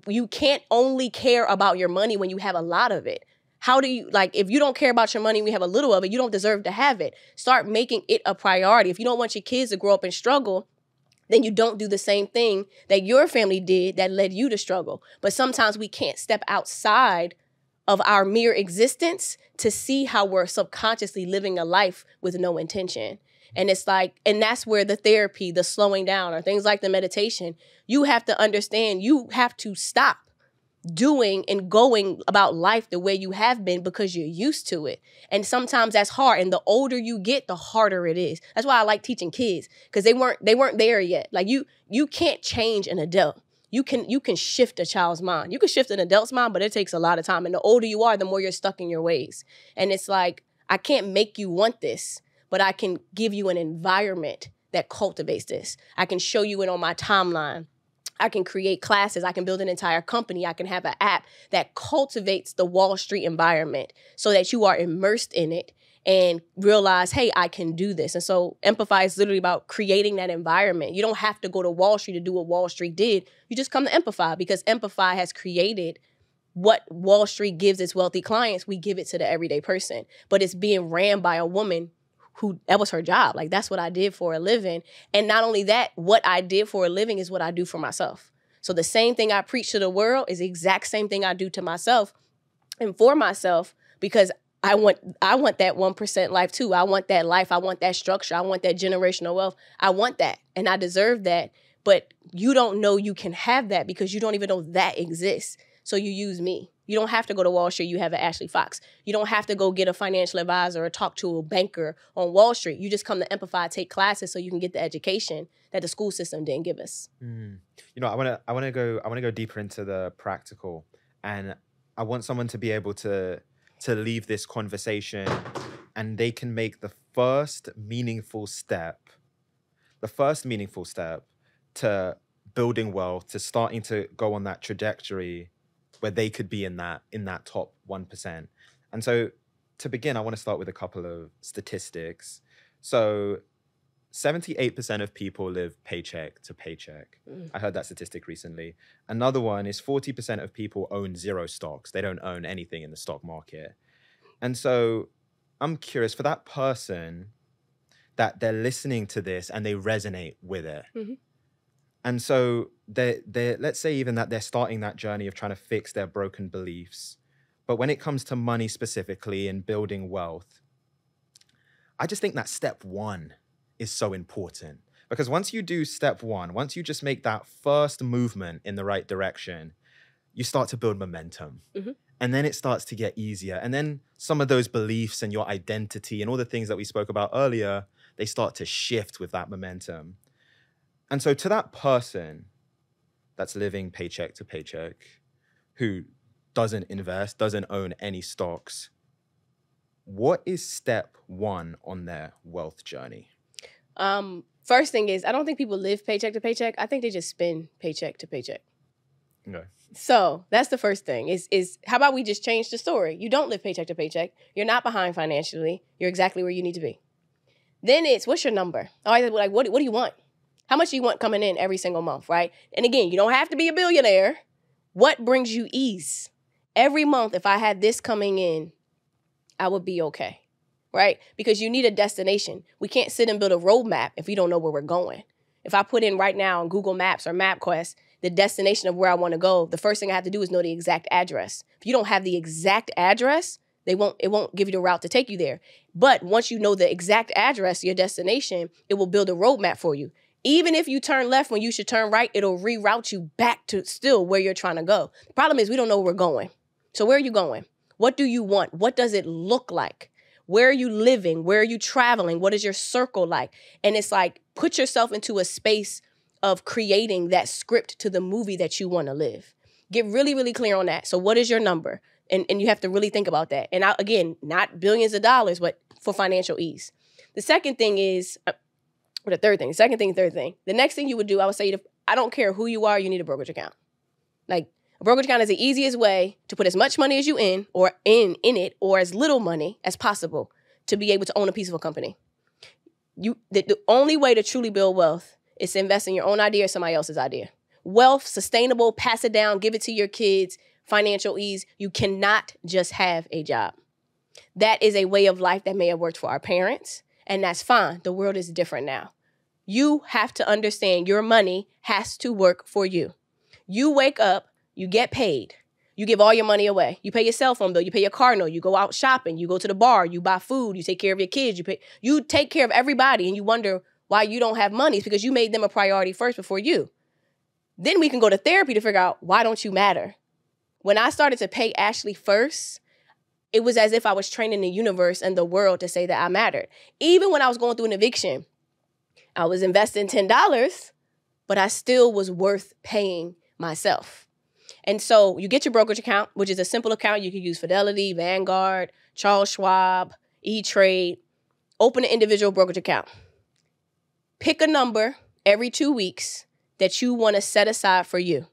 you can't only care about your money when you have a lot of it. How do you, like, if you don't care about your money and we have a little of it, you don't deserve to have it. Start making it a priority. If you don't want your kids to grow up and struggle, then you don't do the same thing that your family did that led you to struggle. But sometimes we can't step outside of our mere existence to see how we're subconsciously living a life with no intention. And it's like, and that's where the therapy, the slowing down, or things like the meditation, you have to understand, you have to stop doing and going about life the way you have been because you're used to it. And sometimes that's hard. And the older you get, the harder it is. That's why I like teaching kids, because they weren't there yet. Like, you can't change an adult. You can shift a child's mind. You can shift an adult's mind, but it takes a lot of time. And the older you are, the more you're stuck in your ways. And it's like, I can't make you want this, but I can give you an environment that cultivates this. I can show you it on my timeline. I can create classes. I can build an entire company. I can have an app that cultivates the Wall Street environment so that you are immersed in it and realize, hey, I can do this. And so Empathy is literally about creating that environment. You don't have to go to Wall Street to do what Wall Street did. You just come to Empathy, because Empathy has created what Wall Street gives its wealthy clients. We give it to the everyday person. But it's being ran by a woman that was her job. Like, that's what I did for a living. And not only that, what I did for a living is what I do for myself. So the same thing I preach to the world is the exact same thing I do to myself and for myself, because I want that 1% life too. I want that life. I want that structure. I want that generational wealth. I want that, and I deserve that. But you don't know you can have that because you don't even know that exists. So you use me. You don't have to go to Wall Street. You have an Ashley Fox. You don't have to go get a financial advisor or talk to a banker on Wall Street. You just come to Amplify, take classes so you can get the education that the school system didn't give us. You know, I want to go deeper into the practical, and I want someone to be able to leave this conversation and they can make the first meaningful step to building wealth, to starting to go on that trajectory where they could be in that top 1%. And so to begin, I want to start with a couple of statistics. So 78% of people live paycheck to paycheck. I heard that statistic recently. Another one is 40% of people own zero stocks. They don't own anything in the stock market. And so I'm curious, for that person that they're listening to this and they resonate with it. And so they let's say even that they're starting that journey of trying to fix their broken beliefs. But when it comes to money specifically and building wealth, I just think that step one is so important, because once you do step one, once you just make that first movement in the right direction, you start to build momentum. And then it starts to get easier. And then some of those beliefs and your identity and all the things that we spoke about earlier, they start to shift with that momentum. And so to that person that's living paycheck to paycheck, who doesn't invest, doesn't own any stocks, what is step one on their wealth journey? First thing is, I don't think people live paycheck to paycheck. I think they just spend paycheck to paycheck. Okay. So that's the first thing is how about we just change the story? You don't live paycheck to paycheck. You're not behind financially. You're exactly where you need to be. Then it's, what's your number? Like, what do you want? How much do you want coming in every single month, right? And again, you don't have to be a billionaire. What brings you ease? Every month, if I had this coming in, I would be okay, right? Because you need a destination. We can't sit and build a roadmap if we don't know where we're going. If I put in right now on Google Maps or MapQuest the destination of where I want to go, the first thing I have to do is know the exact address. If you don't have the exact address, it won't give you the route to take you there. But once you know the exact address, your destination, it will build a roadmap for you. Even if you turn left when you should turn right, it'll reroute you back to still where you're trying to go. The problem is we don't know where we're going. So where are you going? What do you want? What does it look like? Where are you living? Where are you traveling? What is your circle like? And it's like, put yourself into a space of creating that script to the movie that you want to live. Get really, really clear on that. So what is your number? And you have to really think about that. And again, not billions of dollars, but for financial ease. The second thing is, or the third thing, third thing. The next thing you would do, I would say, I don't care who you are, you need a brokerage account. Like, a brokerage account is the easiest way to put as much money as you in it, or as little money as possible to be able to own a piece of a company. The only way to truly build wealth is to invest in your own idea or somebody else's idea. Wealth, sustainable, pass it down, give it to your kids, financial ease. You cannot just have a job. That is a way of life that may have worked for our parents, and that's fine. The world is different now. You have to understand your money has to work for you. You wake up, you get paid. You give all your money away. You pay your cell phone bill. You pay your car note. You go out shopping. You go to the bar. You buy food. You take care of your kids. You take care of everybody, and you wonder why you don't have money. It's because you made them a priority first before you. Then we can go to therapy to figure out, why don't you matter? When I started to pay Ashley first, it was as if I was training the universe and the world to say that I mattered. Even when I was going through an eviction, I was investing $10, but I still was worth paying myself. And so you get your brokerage account, which is a simple account. You can use Fidelity, Vanguard, Charles Schwab, E-Trade. Open an individual brokerage account. Pick a number every 2 weeks that you want to set aside for you.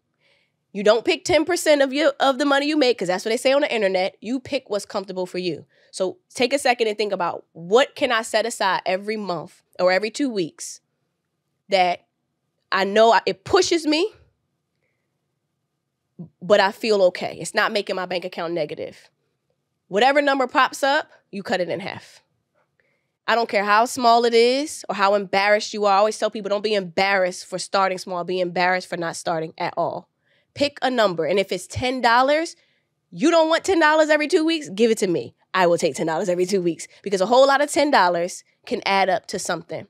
You don't pick 10% of the money you make, because that's what they say on the internet. You pick what's comfortable for you. So take a second and think about, what can I set aside every month or every 2 weeks that I know it pushes me, but I feel okay. It's not making my bank account negative. Whatever number pops up, you cut it in half. I don't care how small it is or how embarrassed you are. I always tell people, don't be embarrassed for starting small. Be embarrassed for not starting at all. Pick a number. And if it's $10, you don't want $10 every 2 weeks, give it to me. I will take $10 every 2 weeks because a whole lot of $10 can add up to something.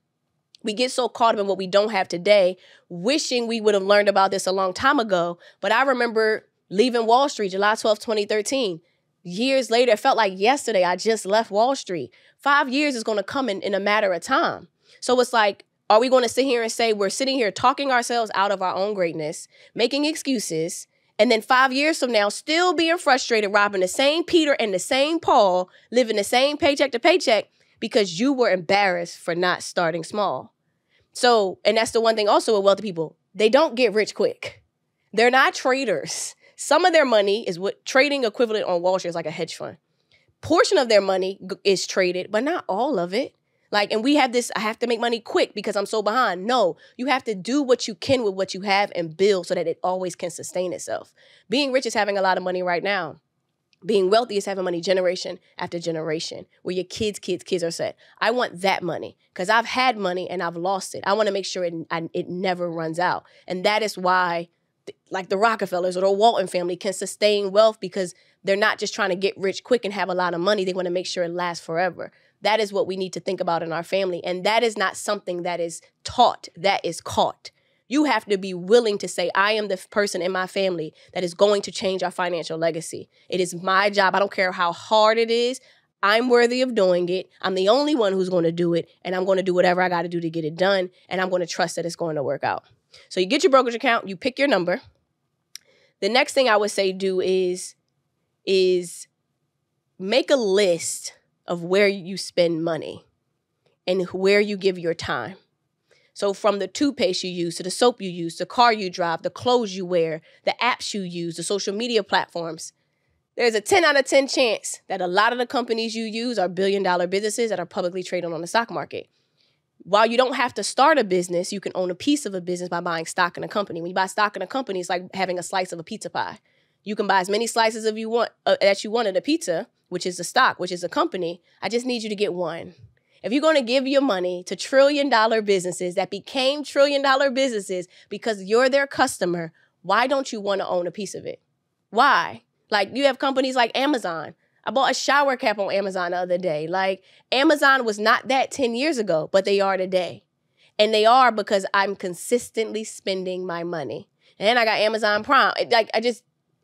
We get so caught up in what we don't have today, wishing we would have learned about this a long time ago. But I remember leaving Wall Street, July 12th, 2013. Years later, it felt like yesterday I just left Wall Street. 5 years is going to come in a matter of time. So it's like, are we going to sit here and say we're sitting here talking ourselves out of our own greatness, making excuses, and then 5 years from now still being frustrated, robbing the same Peter and the same Paul, living the same paycheck to paycheck because you were embarrassed for not starting small? So, and that's the one thing also with wealthy people, they don't get rich quick. They're not traders. Some of their money is what trading equivalent on Wall Street is like a hedge fund. Portion of their money is traded, but not all of it. Like, and we have this, I have to make money quick because I'm so behind. No, you have to do what you can with what you have and build so that it always can sustain itself. Being rich is having a lot of money right now. Being wealthy is having money generation after generation where your kids are set. I want that money because I've had money and I've lost it. I want to make sure it never runs out. And that is why like the Rockefellers or the Walton family can sustain wealth because they're not just trying to get rich quick and have a lot of money. They want to make sure it lasts forever. That is what we need to think about in our family. And that is not something that is taught, that is caught. You have to be willing to say, I am the person in my family that is going to change our financial legacy. It is my job. I don't care how hard it is. I'm worthy of doing it. I'm the only one who's going to do it. And I'm going to do whatever I got to do to get it done. And I'm going to trust that it's going to work out. So you get your brokerage account, you pick your number. The next thing I would say do is make a list of where you spend money and where you give your time. So from the toothpaste you use, to the soap you use, the car you drive, the clothes you wear, the apps you use, the social media platforms, there's a 10 out of 10 chance that a lot of the companies you use are billion-dollar businesses that are publicly traded on the stock market. While you don't have to start a business, you can own a piece of a business by buying stock in a company. When you buy stock in a company, it's like having a slice of a pizza pie. You can buy as many slices as you want that you want of the pizza, which is the stock, which is a company. I just need you to get one. If you're going to give your money to trillion-dollar businesses that became trillion-dollar businesses because you're their customer, why don't you want to own a piece of it? Why? Like, you have companies like Amazon. I bought a shower cap on Amazon the other day. Like, Amazon was not that 10 years ago, but they are today. And they are because I'm consistently spending my money. And then I got Amazon Prime. Like,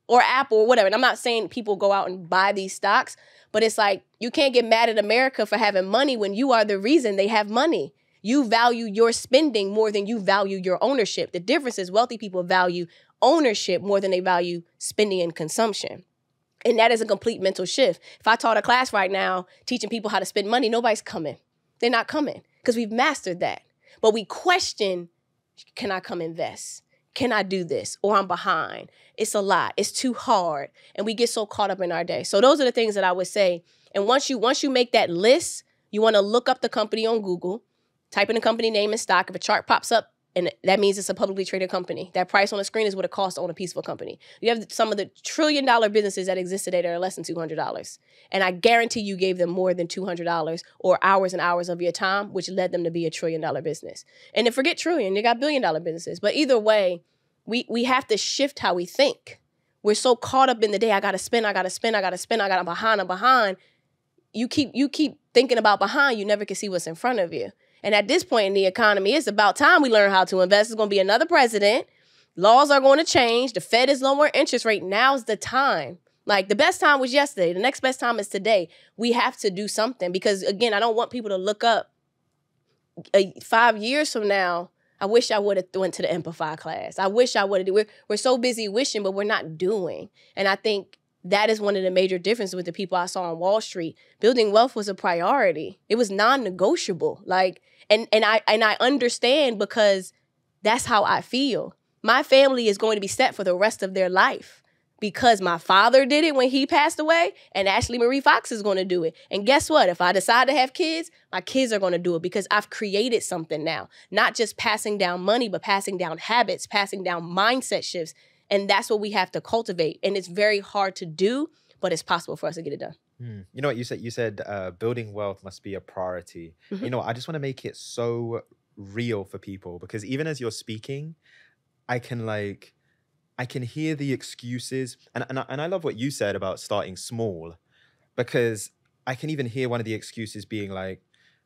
or Apple or whatever. And I'm not saying people go out and buy these stocks, but it's like, you can't get mad at America for having money when you are the reason they have money. You value your spending more than you value your ownership. The difference is wealthy people value ownership more than they value spending and consumption. And that is a complete mental shift. If I taught a class right now teaching people how to spend money, nobody's coming. They're not coming because we've mastered that. But we question, can I come invest? Can I do this? Or I'm behind. It's a lot. It's too hard. And we get so caught up in our day. So those are the things that I would say. And once you make that list, you want to look up the company on Google, type in the company name and stock. If a chart pops up, and that means it's a publicly traded company. That price on the screen is what it costs to own a piece of a company. You have some of the trillion-dollar businesses that exist today that are less than $200. And I guarantee you gave them more than $200 or hours and hours of your time, which led them to be a trillion-dollar business. And then forget trillion, you got billion-dollar businesses. But either way, we have to shift how we think. We're so caught up in the day, I'm behind. You keep thinking about behind, you never can see what's in front of you. And at this point in the economy, it's about time we learn how to invest. There's going to be another president. Laws are going to change. The Fed is lowering interest rate. Now's the time. Like, the best time was yesterday. The next best time is today. We have to do something because, again, I don't want people to look up 5 years from now. I wish I would have went to the Amplify class. I wish I would have. We're so busy wishing, but we're not doing. And I think that is one of the major differences with the people I saw on Wall Street. Building wealth was a priority. It was non-negotiable. Like, and I understand because that's how I feel. My family is going to be set for the rest of their life because my father did it when he passed away, and Ashley Marie Fox is going to do it. And guess what? If I decide to have kids, my kids are going to do it because I've created something now. Not just passing down money, but passing down habits, passing down mindset shifts. And that's what we have to cultivate. And it's very hard to do, but it's possible for us to get it done. You know what you said? You said building wealth must be a priority. Mhm. You know what? I just want to make it so real for people because even as you're speaking, I can like I can hear the excuses, and I love what you said about starting small because I can even hear one of the excuses being like,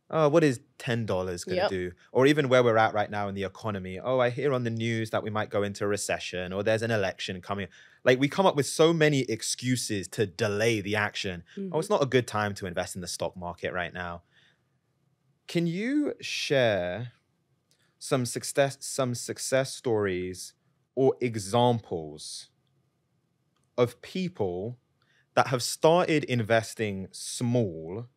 oh, what is $10 going to Yep. do? Or even where we're at right now in the economy. Oh, I hear on the news that we might go into a recession or there's an election coming. Like we come up with so many excuses to delay the action. Oh, Mhm. it's not a good time to invest in the stock market right now. Can you share some success stories or examples of people that have started investing small?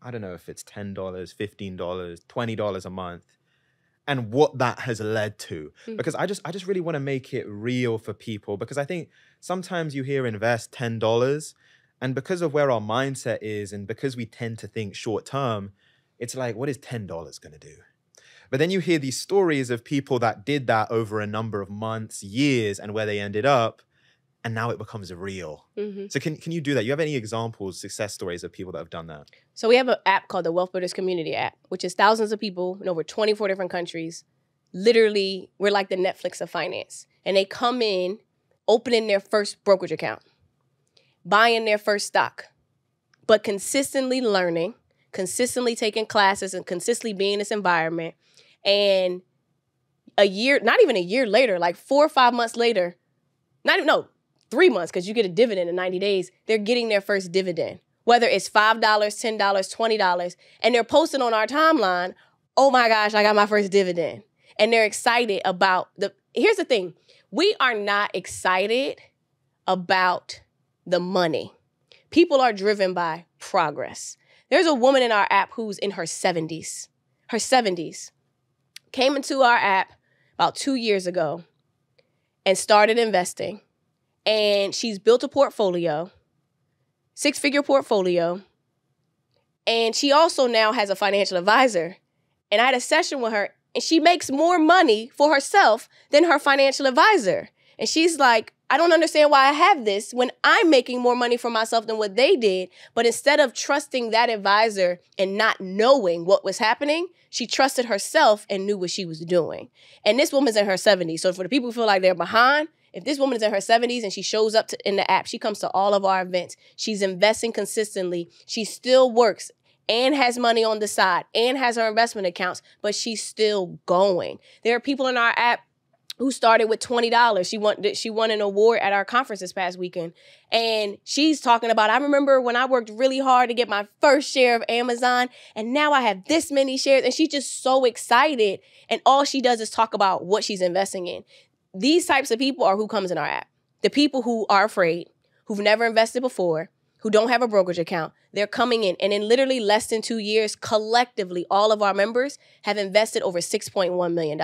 I don't know if it's $10, $15, $20 a month, and what that has led to. Mm. Because I just really want to make it real for people because I think sometimes you hear invest $10 and because of where our mindset is and because we tend to think short term, it's like, what is $10 going to do? But then you hear these stories of people that did that over a number of months, years, and where they ended up, and now it becomes real. Mhm. So can you do that? You have any examples, success stories of people that have done that? So we have an app called the Wealth Builders Community app, which is thousands of people in over 24 different countries. Literally, we're like the Netflix of finance. And they come in, opening their first brokerage account, buying their first stock, but consistently learning, consistently taking classes, and consistently being in this environment. And a year, not even a year later, like 4 or 5 months later, not even, no, 3 months, because you get a dividend in 90 days, they're getting their first dividend. Whether it's $5, $10, $20, and they're posting on our timeline, oh my gosh, I got my first dividend. And they're excited about here's the thing, we are not excited about the money. People are driven by progress. There's a woman in our app who's in her 70s. Her 70s. Came into our app about 2 years ago and started investing. And she's built a portfolio, 6-figure portfolio. And she also now has a financial advisor. And I had a session with her, and she makes more money for herself than her financial advisor. And she's like, I don't understand why I have this when I'm making more money for myself than what they did. But instead of trusting that advisor and not knowing what was happening, she trusted herself and knew what she was doing. And this woman's in her 70s. So for the people who feel like they're behind, if this woman is in her 70s and she shows up in the app, she comes to all of our events, she's investing consistently, she still works and has money on the side and has her investment accounts, but she's still going. There are people in our app who started with $20. She won an award at our conference this past weekend. And she's talking about, I remember when I worked really hard to get my first share of Amazon, and now I have this many shares. And she's just so excited. And all she does is talk about what she's investing in. These types of people are who comes in our app. The people who are afraid, who've never invested before, who don't have a brokerage account, they're coming in. And in literally less than 2 years, collectively, all of our members have invested over $6.1 million.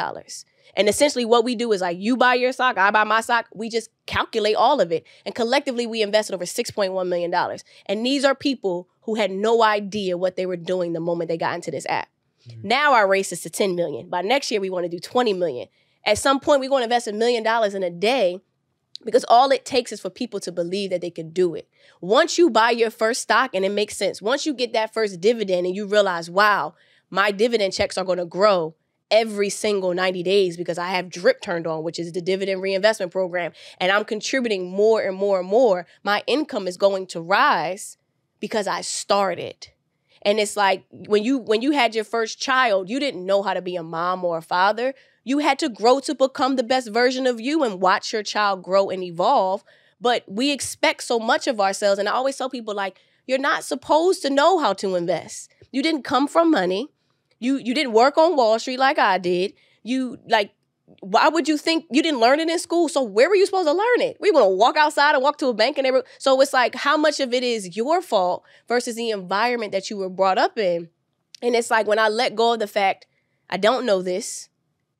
And essentially what we do is like, you buy your stock, I buy my stock. We just calculate all of it. And collectively, we invested over $6.1 million. And these are people who had no idea what they were doing the moment they got into this app. Mm-hmm. Now our race is to 10 million. By next year, we want to do 20 million. At some point, we're going to invest $1 million in a day because all it takes is for people to believe that they can do it. Once you buy your first stock and it makes sense, once you get that first dividend and you realize, wow, my dividend checks are going to grow every single 90 days because I have DRIP turned on, which is the dividend reinvestment program, and I'm contributing more and more and more, my income is going to rise because I started. And it's like when you had your first child, you didn't know how to be a mom or a father. You had to grow to become the best version of you and watch your child grow and evolve. But we expect so much of ourselves. And I always tell people, like, you're not supposed to know how to invest. You didn't come from money. You didn't work on Wall Street like I did. Why would you think you didn't learn it in school? So where were you supposed to learn it? We were going to walk outside and walk to a bank so it's like, how much of it is your fault versus the environment that you were brought up in? And it's like, when I let go of the fact, I don't know this,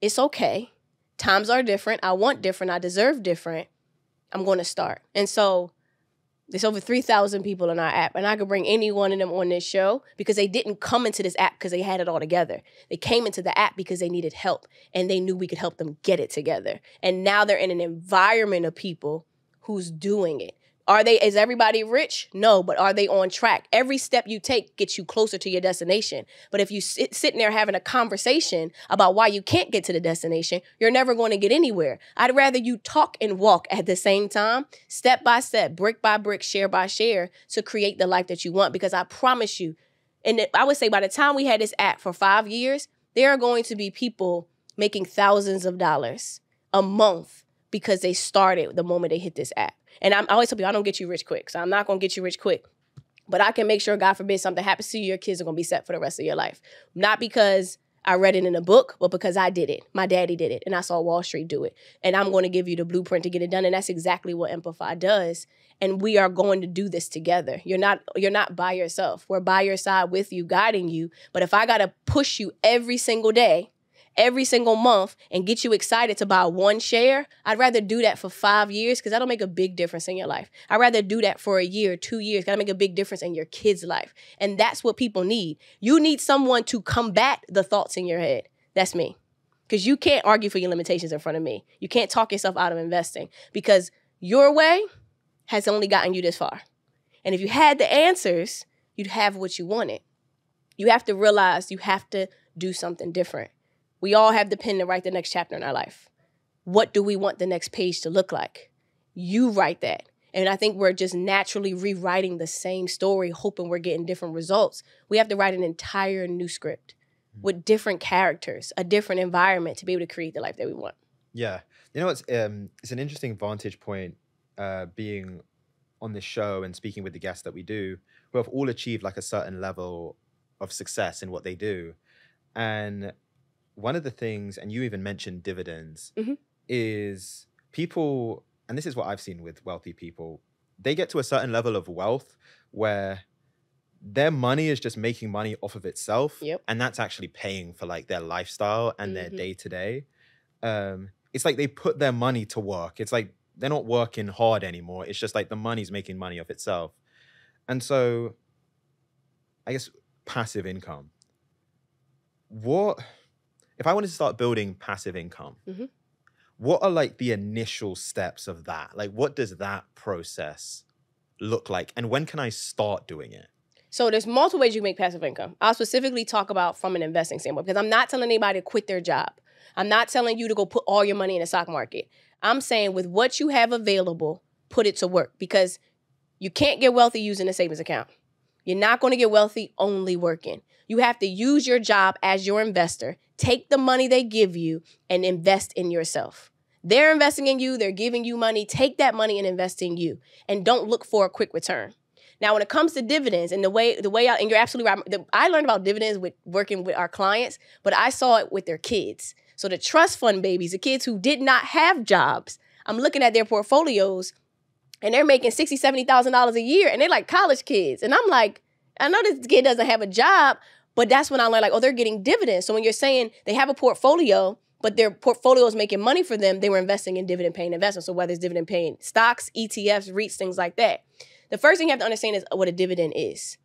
it's okay. Times are different. I want different. I deserve different. I'm going to start. And so there's over 3,000 people in our app, and I could bring any one of them on this show because they didn't come into this app because they had it all together. They came into the app because they needed help, and they knew we could help them get it together. And now they're in an environment of people who's doing it. Is everybody rich? No, but are they on track? Every step you take gets you closer to your destination. But if you sitting there having a conversation about why you can't get to the destination, you're never going to get anywhere. I'd rather you talk and walk at the same time, step by step, brick by brick, share by share, to create the life that you want. Because I promise you, and I would say by the time we had this app for 5 years, there are going to be people making thousands of dollars a month because they started the moment they hit this app. And I always tell people, I don't get you rich quick. So I'm not going to get you rich quick. But I can make sure, God forbid, something happens to you, your kids are going to be set for the rest of your life. Not because I read it in a book, but because I did it. My daddy did it. And I saw Wall Street do it. And I'm going to give you the blueprint to get it done. And that's exactly what Amplify does. And we are going to do this together. You're not by yourself. We're by your side with you, guiding you. But if I got to push you every single day, every single month, and get you excited to buy one share, I'd rather do that for 5 years, because that'll make a big difference in your life. I'd rather do that for a year, 2 years. That'll make a big difference in your kid's life. And that's what people need. You need someone to combat the thoughts in your head. That's me. Because you can't argue for your limitations in front of me. You can't talk yourself out of investing, because your way has only gotten you this far. And if you had the answers, you'd have what you wanted. You have to realize you have to do something different. We all have the pen to write the next chapter in our life. What do we want the next page to look like? You write that. And I think we're just naturally rewriting the same story, hoping we're getting different results. We have to write an entire new script with different characters, a different environment to be able to create the life that we want. Yeah. You know, it's an interesting vantage point being on this show and speaking with the guests that we do, who have all achieved like a certain level of success in what they do. And one of the things, and you even mentioned dividends, is people, and this is what I've seen with wealthy people, they get to a certain level of wealth where their money is just making money off of itself. Yep. And that's actually paying for like their lifestyle and their day-to-day. It's like they put their money to work. It's like they're not working hard anymore. It's just like the money's making money off itself. And so I guess passive income. If I wanted to start building passive income, what are like the initial steps of that? Like, what does that process look like? And when can I start doing it? So there's multiple ways you make passive income. I'll specifically talk about from an investing standpoint, because I'm not telling anybody to quit their job. I'm not telling you to go put all your money in the stock market. I'm saying with what you have available, put it to work, because you can't get wealthy using a savings account. You're not going to get wealthy only working. You have to use your job as your investor. Take the money they give you and invest in yourself. They're investing in you. They're giving you money. Take that money and invest in you. And don't look for a quick return. Now, when it comes to dividends, and and you're absolutely right. I learned about dividends with working with our clients, but I saw it with their kids. So the trust fund babies, the kids who did not have jobs, I'm looking at their portfolios, and they're making $60,000, $70,000 a year, and they're like college kids. And I'm like, I know this kid doesn't have a job, but that's when I learned, like, oh, they're getting dividends. So when you're saying they have a portfolio, but their portfolio is making money for them, they were investing in dividend-paying investments. So whether it's dividend-paying stocks, ETFs, REITs, things like that. The first thing you have to understand is what a dividend is.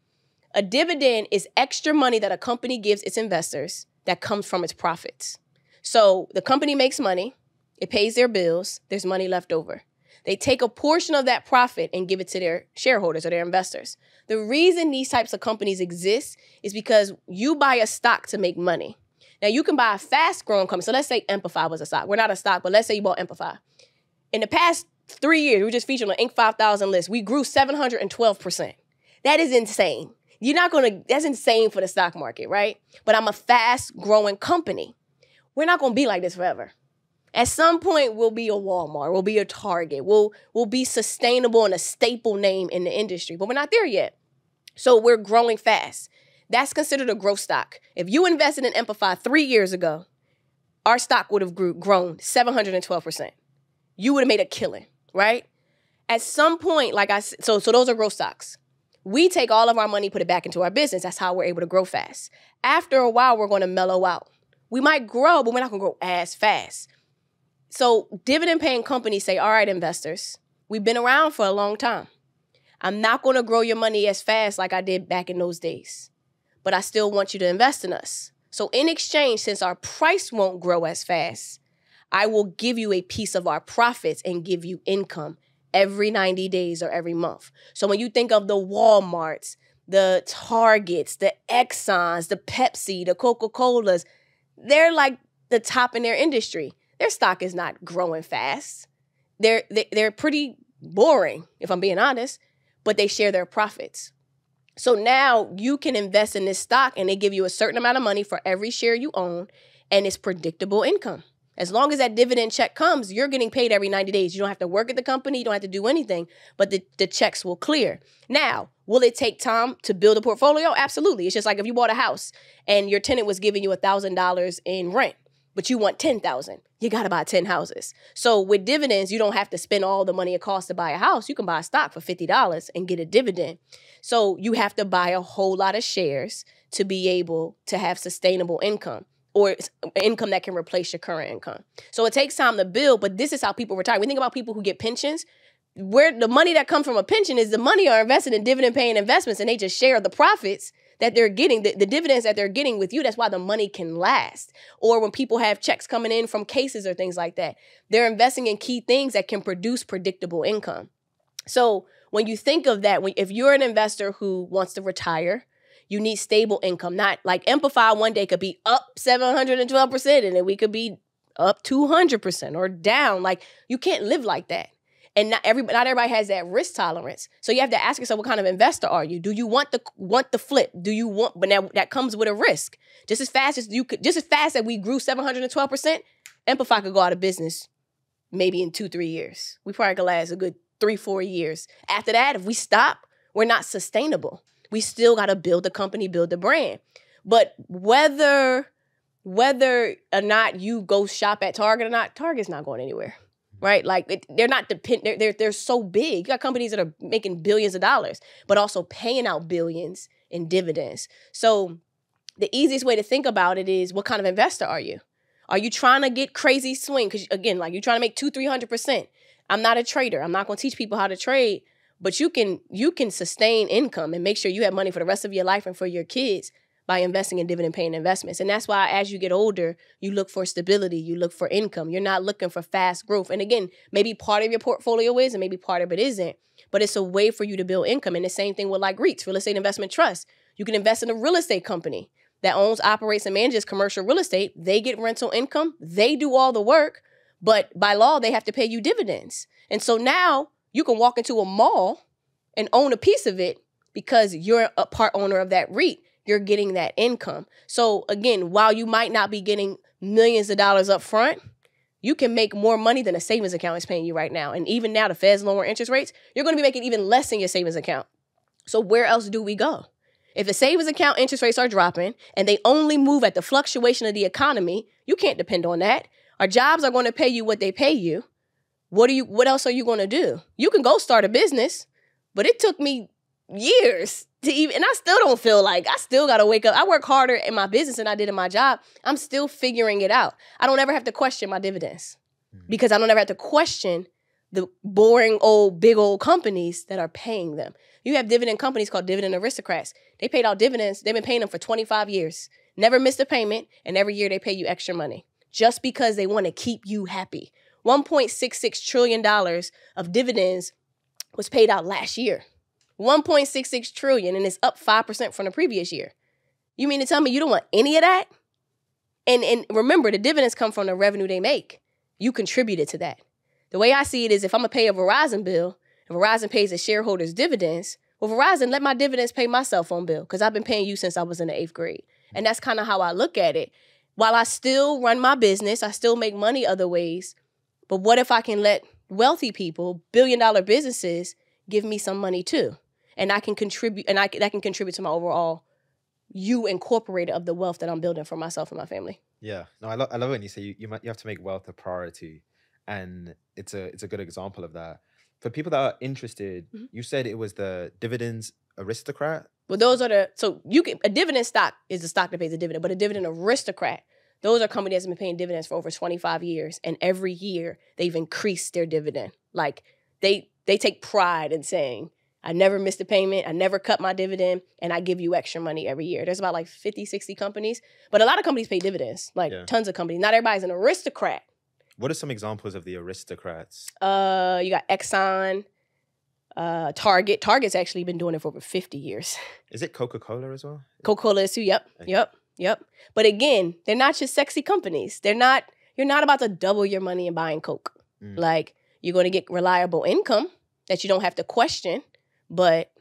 A dividend is extra money that a company gives its investors that comes from its profits. So the company makes money, it pays their bills, there's money left over. They take a portion of that profit and give it to their shareholders or their investors. The reason these types of companies exist is because you buy a stock to make money. Now, you can buy a fast-growing company. So let's say Amplify was a stock. We're not a stock, but let's say you bought Amplify. In the past 3 years, we were just featured on the Inc. 5000 list. We grew 712%. That is insane. That's insane for the stock market, right? But I'm a fast-growing company. We're not going to be like this forever. At some point, we'll be a Walmart, we'll be a Target, we'll be sustainable and a staple name in the industry, but we're not there yet. So we're growing fast. That's considered a growth stock. If you invested in Amplify 3 years ago, our stock would have grown 712%. You would have made a killing, right? At some point, so those are growth stocks. We take all of our money, put it back into our business. That's how we're able to grow fast. After a while, we're going to mellow out. We might grow, but we're not going to grow as fast. So dividend-paying companies say, all right, investors, we've been around for a long time. I'm not going to grow your money as fast like I did back in those days, but I still want you to invest in us. So in exchange, since our price won't grow as fast, I will give you a piece of our profits and give you income every 90 days or every month. So when you think of the Walmarts, the Targets, the Exxons, the Pepsi, the Coca-Colas, they're like the top in their industry. Their stock is not growing fast. They're pretty boring, if I'm being honest, but they share their profits. So now you can invest in this stock and they give you a certain amount of money for every share you own, and it's predictable income. As long as that dividend check comes, you're getting paid every 90 days. You don't have to work at the company. You don't have to do anything, but the checks will clear. Now, will it take time to build a portfolio? Absolutely. It's just like if you bought a house and your tenant was giving you $1,000 in rent, but you want $10,000. You got to buy 10 houses. So with dividends, you don't have to spend all the money it costs to buy a house. You can buy a stock for $50 and get a dividend. So you have to buy a whole lot of shares to be able to have sustainable income, or income that can replace your current income. So it takes time to build, but this is how people retire. We think about people who get pensions. Where the money that comes from a pension is the money are invested in dividend-paying investments, and they just share the profits that they're getting, the dividends that they're getting with you. That's why the money can last. Or when people have checks coming in from cases or things like that, they're investing in key things that can produce predictable income. So when you think of that, if you're an investor who wants to retire, you need stable income. Not like Amplify one day could be up 712% and then we could be up 200% or down. Like, you can't live like that. And not everybody has that risk tolerance. So you have to ask yourself, what kind of investor are you? Do you want the flip? Do you want, but now that comes with a risk. Just as fast that we grew 712%, Amplify could go out of business maybe in 2-3 years. We probably could last a good 3-4 years. After that, if we stop, we're not sustainable. We still got to build the company, build the brand. But whether or not you go shop at Target or not, Target's not going anywhere. Right? Like, they're not they're so big. You got companies that are making billions of dollars, but also paying out billions in dividends. So the easiest way to think about it is, what kind of investor are you? Are you trying to get crazy swing? Because again, like, you're trying to make 200-300%. I'm not a trader. I'm not going to teach people how to trade, but you can sustain income and make sure you have money for the rest of your life and for your kids by investing in dividend-paying investments. And that's why as you get older, you look for stability, you look for income. You're not looking for fast growth. And again, maybe part of your portfolio is and maybe part of it isn't, but it's a way for you to build income. And the same thing with like REITs, real estate investment trust. You can invest in a real estate company that owns, operates, and manages commercial real estate. They get rental income. They do all the work, but by law, they have to pay you dividends. And so now you can walk into a mall and own a piece of it because you're a part owner of that REIT. You're getting that income. So again, while you might not be getting millions of dollars up front, you can make more money than a savings account is paying you right now. And even now, the Fed's lower interest rates, you're going to be making even less in your savings account. So where else do we go? If the savings account interest rates are dropping and they only move at the fluctuation of the economy, you can't depend on that. Our jobs are going to pay you what they pay you. What else are you going to do? You can go start a business, but it took me years to even, and I still don't feel like, I still got to wake up. I work harder in my business than I did in my job. I'm still figuring it out. I don't ever have to question my dividends because I don't ever have to question the boring big old companies that are paying them. You have dividend companies called dividend aristocrats. They paid out dividends. They've been paying them for 25 years. Never missed a payment. And every year they pay you extra money just because they want to keep you happy. $1.66 trillion of dividends was paid out last year. 1.66 trillion, and it's up 5% from the previous year. You mean to tell me you don't want any of that? And remember, the dividends come from the revenue they make. You contributed to that. The way I see it is, if I'm going to pay a Verizon bill, and Verizon pays the shareholders dividends, well, Verizon, let my dividends pay my cell phone bill because I've been paying you since I was in the 8th grade. And that's kind of how I look at it. While I still run my business, I still make money other ways. But what if I can let wealthy people, billion-dollar businesses, give me some money too? And I can contribute, and that can contribute to my overall incorporated of the wealth that I'm building for myself and my family. Yeah, no, I love when you say you have to make wealth a priority, and it's a good example of that. For people that are interested, you said it was the dividends aristocrat. Well, those are a dividend stock is the stock that pays a dividend, but a dividend aristocrat, those are companies that have been paying dividends for over 25 years, and every year they've increased their dividend. Like they take pride in saying, I never missed a payment. I never cut my dividend, and I give you extra money every year. There's about like 50, 60 companies, but a lot of companies pay dividends, like tons of companies. Not everybody's an aristocrat, What are some examples of the aristocrats? You got Exxon, Target. Target's actually been doing it for over 50 years. Is it Coca-Cola as well? Coca-Cola is too. Yep. But again, they're not just sexy companies. You're not about to double your money in buying Coke. Like, you're going to get reliable income that you don't have to question. But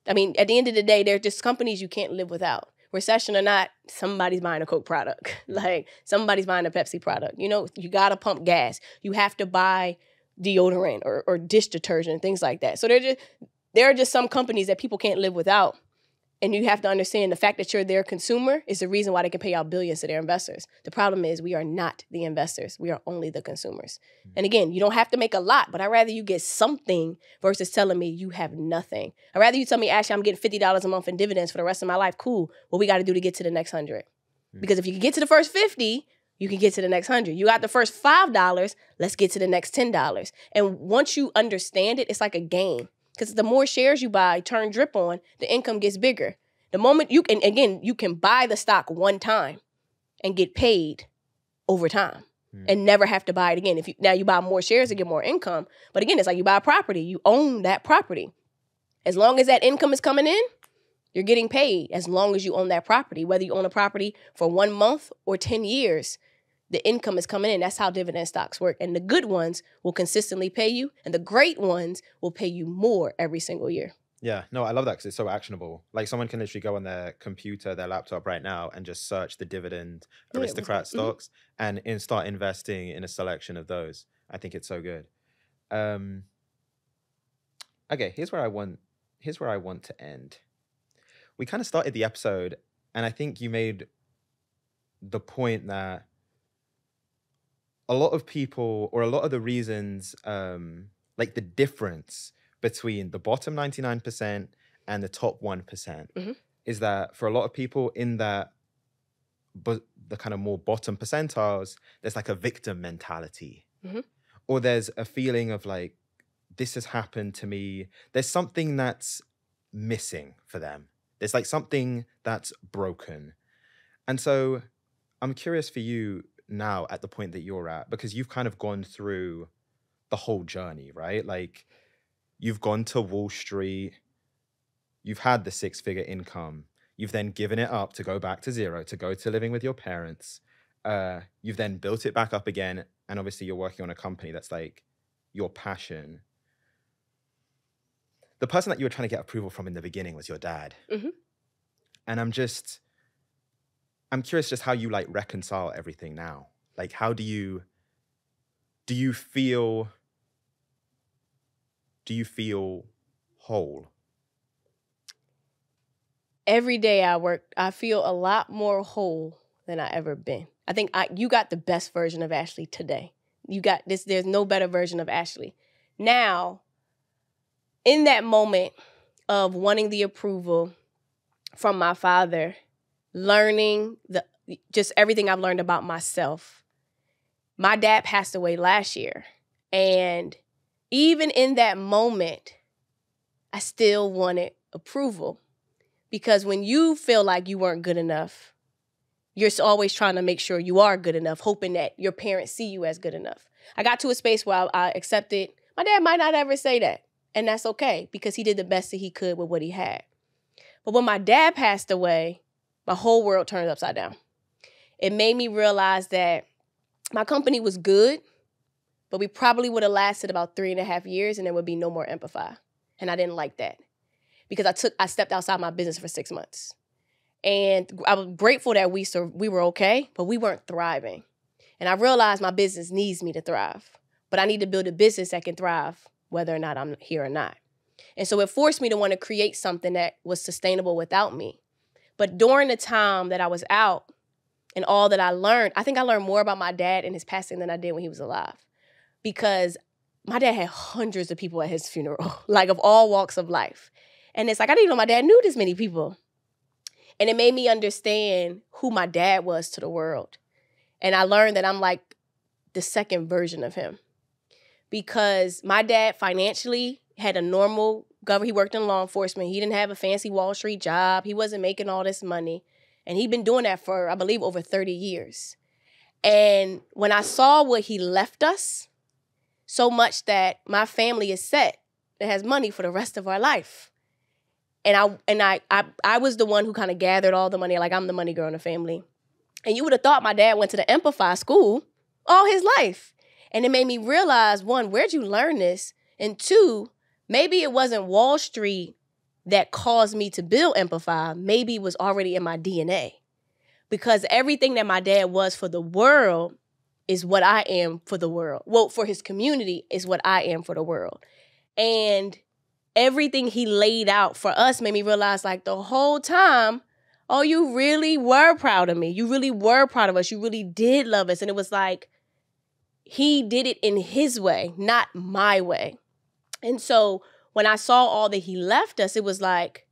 I mean, at the end of the day, they're just companies you can't live without. Recession or not, somebody's buying a Coke product. Like, somebody's buying a Pepsi product. You know, you got to pump gas. You have to buy deodorant or dish detergent, things like that. So there are just some companies that people can't live without. And you have to understand the fact that you're their consumer is the reason why they can pay out billions to their investors. The problem is we are not the investors. We are only the consumers. And again, you don't have to make a lot, but I'd rather you get something versus telling me you have nothing. I'd rather you tell me, Ashley, I'm getting $50 a month in dividends for the rest of my life. Cool. What we got to do to get to the next 100? Because if you can get to the first 50, you can get to the next 100. You got the first $5, let's get to the next $10. And once you understand it, it's like a game. Because the more shares you buy, turn drip on, the income gets bigger. The moment you can buy the stock one time and get paid over time and never have to buy it again. Now you buy more shares to get more income. But again, it's like you buy a property. You own that property. As long as that income is coming in, you're getting paid as long as you own that property. Whether you own a property for 1 month or 10 years, the income is coming in. That's how dividend stocks work. And the good ones will consistently pay you, and the great ones will pay you more every single year. Yeah, no, I love that because it's so actionable. Like, someone can literally go on their computer, their laptop right now and just search the dividend aristocrat stocks and start investing in a selection of those. I think it's so good. Okay, here's where I want to end. We kind of started the episode, and I think you made the point that a lot of people, or a lot of the reasons, like the difference between the bottom 99% and the top 1% is that for a lot of people in that, but the kind of more bottom percentiles, there's like a victim mentality, or there's a feeling of like, this has happened to me. There's something that's missing for them. There's like something that's broken. And so I'm curious for you now at the point that you're at, because you've kind of gone through the whole journey, right? Like, you've gone to Wall Street, you've had the 6-figure income, you've then given it up to go back to zero, to go to living with your parents. You've then built it back up again. And obviously you're working on a company that's like your passion. The person that you were trying to get approval from in the beginning was your dad. And I'm curious just how you like reconcile everything now. Like, how do you feel whole? Every day I work, I feel a lot more whole than I ever been. I think you got the best version of Ashley today. You got this, there's no better version of Ashley. Now, in that moment of wanting the approval from my father, learning just everything I've learned about myself. My dad passed away last year. And even in that moment, I still wanted approval. Because when you feel like you weren't good enough, you're always trying to make sure you are good enough, hoping that your parents see you as good enough. I got to a space where I accepted, my dad might not ever say that. And that's okay, because he did the best that he could with what he had. But when my dad passed away, my whole world turned upside down. It made me realize that my company was good, but we probably would have lasted about 3.5 years and there would be no more Amplify. And I didn't like that because I stepped outside my business for 6 months. And I was grateful that we were okay, but we weren't thriving. And I realized my business needs me to thrive, but I need to build a business that can thrive whether or not I'm here or not. And so it forced me to want to create something that was sustainable without me. But during the time that I was out and all that I learned, I think I learned more about my dad and his passing than I did when he was alive. Because my dad had hundreds of people at his funeral, like of all walks of life. And it's like, I didn't even know my dad knew this many people. And it made me understand who my dad was to the world. And I learned that I'm like the second version of him. Because my dad financially had a normal he worked in law enforcement. He didn't have a fancy Wall Street job. He wasn't making all this money. And he'd been doing that for, I believe, over 30 years. And when I saw what he left us, so much that my family is set, it has money for the rest of our life. And I was the one who kind of gathered all the money. Like, I'm the money girl in the family. And you would have thought my dad went to the Amplify school all his life. And it made me realize, one, where'd you learn this? And two, maybe it wasn't Wall Street that caused me to build Amplify. Maybe it was already in my DNA. Because everything that my dad was for the world is what I am for the world. Well, for his community is what I am for the world. And everything he laid out for us made me realize, like, the whole time, oh, you really were proud of me. You really were proud of us. You really did love us. And it was like, he did it in his way, not my way. And so when I saw all that he left us, it was like,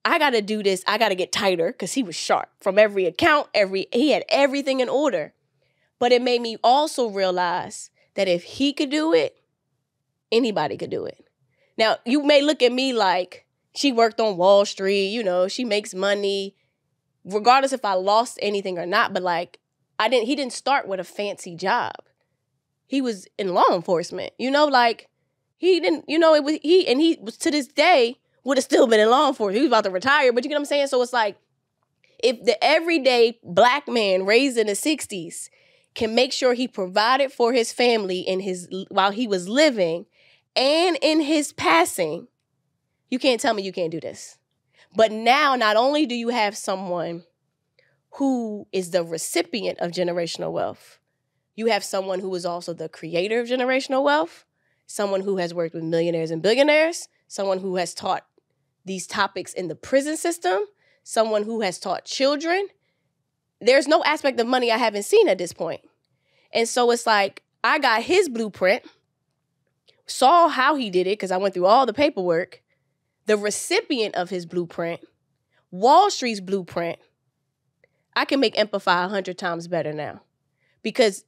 I got to do this. I got to get tighter, because he was sharp from every account. He had everything in order. But it made me also realize that if he could do it, anybody could do it. Now, you may look at me like, she worked on Wall Street, you know, she makes money, regardless if I lost anything or not. But like, he didn't start with a fancy job. He was in law enforcement, you know, like, he didn't, you know, he was, to this day, would have still been in law enforcement. He was about to retire, but you get what I'm saying? So it's like, if the everyday Black man raised in the 60s can make sure he provided for his family while he was living and in his passing, you can't tell me you can't do this. But now, not only do you have someone who is the recipient of generational wealth, you have someone who is also the creator of generational wealth, someone who has worked with millionaires and billionaires, someone who has taught these topics in the prison system, someone who has taught children. There's no aspect of money I haven't seen at this point. And so it's like, I got his blueprint, saw how he did it, because I went through all the paperwork, the recipient of his blueprint, Wall Street's blueprint. I can make Amplify 100 times better now, because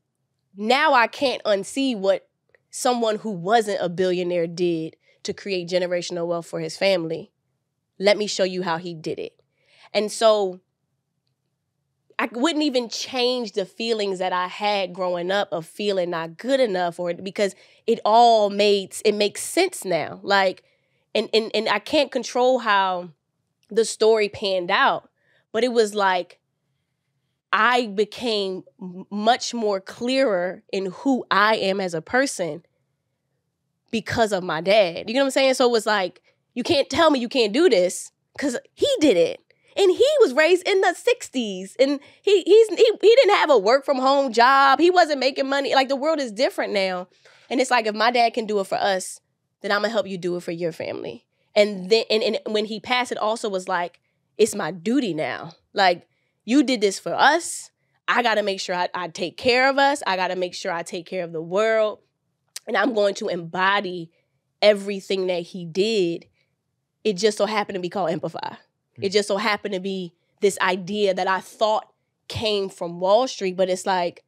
now I can't unsee what someone who wasn't a billionaire did to create generational wealth for his family. Let me show you how he did it. And so I wouldn't even change the feelings that I had growing up of feeling not good enough, because it makes sense now. Like, and I can't control how the story panned out, but it was like, I became much more clearer in who I am as a person because of my dad. You know what I'm saying? So it was like, you can't tell me you can't do this, because he did it. And he was raised in the 60s. And he didn't have a work from home job. He wasn't making money. Like, the world is different now. And it's like, if my dad can do it for us, then I'm going to help you do it for your family. And then and when he passed, it also was like, it's my duty now. Like, you did this for us. I got to make sure I take care of us. I got to make sure I take care of the world. And I'm going to embody everything that he did. It just so happened to be called Amplify. It just so happened to be this idea that I thought came from Wall Street, but it's like,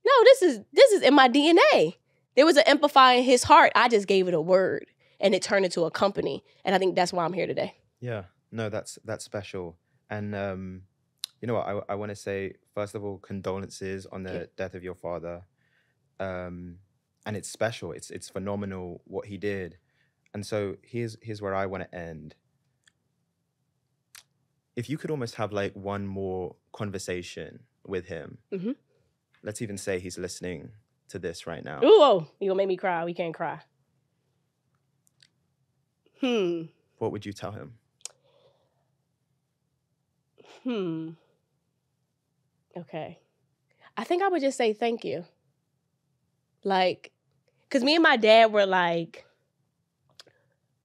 no, this is in my DNA. There was an Amplify in his heart. I just gave it a word, and it turned into a company. And I think that's why I'm here today. Yeah, no, that's special. And you know what? I want to say, first of all, condolences on the death of your father. And it's special. It's phenomenal what he did. And so here's where I want to end. If you could almost have like one more conversation with him, let's even say he's listening to this right now. Ooh, you gonna make me cry. We can't cry. What would you tell him? Okay. I think I would just say thank you. Like, because me and my dad were like,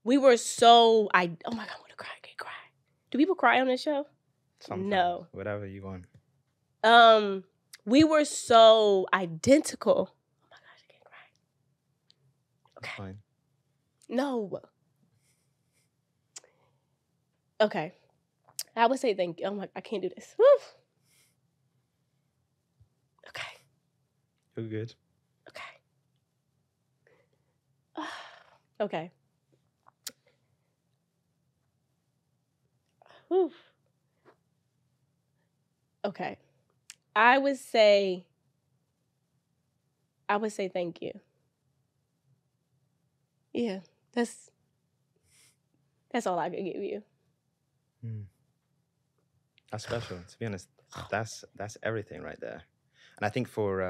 we were so, oh my God, I want to cry. I can't cry. Do people cry on this show? Sometimes. No. Whatever you want. We were so identical. Oh my gosh, I can't cry. Okay. Fine. No. Okay. I would say thank you. Oh my, I can't do this. Woo. Okay. You're good. Okay. Okay. Whew. Okay. I would say thank you. Yeah, that's all I could give you. That's special. To be honest, that's everything right there. And I think for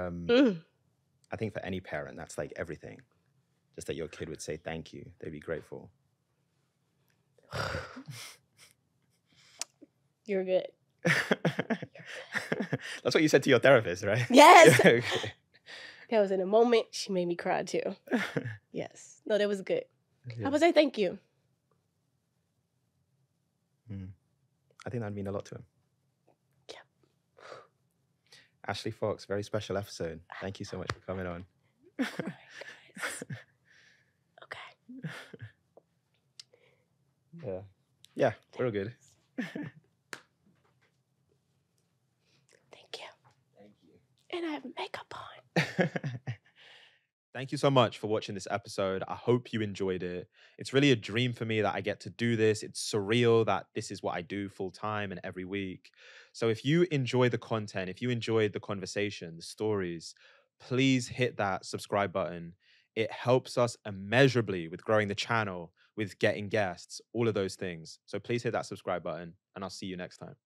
any parent, that's like everything. Just that your kid would say thank you. They'd be grateful. You're good. That's what you said to your therapist, right? Yes. Okay. That was in a moment. She made me cry too. Yes. No, that was good. Yeah. I would say thank you. I think that'd mean a lot to him. Yeah. Ashley Fox, very special episode. Thank you so much for coming on. All right, guys. Okay. Yeah, we're all good. Thank you. Thank you. And I have makeup on. Thank you so much for watching this episode. I hope you enjoyed it. It's really a dream for me that I get to do this. It's surreal that this is what I do full time and every week. So if you enjoy the content, if you enjoyed the conversation, the stories, please hit that subscribe button. It helps us immeasurably with growing the channel, with getting guests, all of those things. So please hit that subscribe button, and I'll see you next time.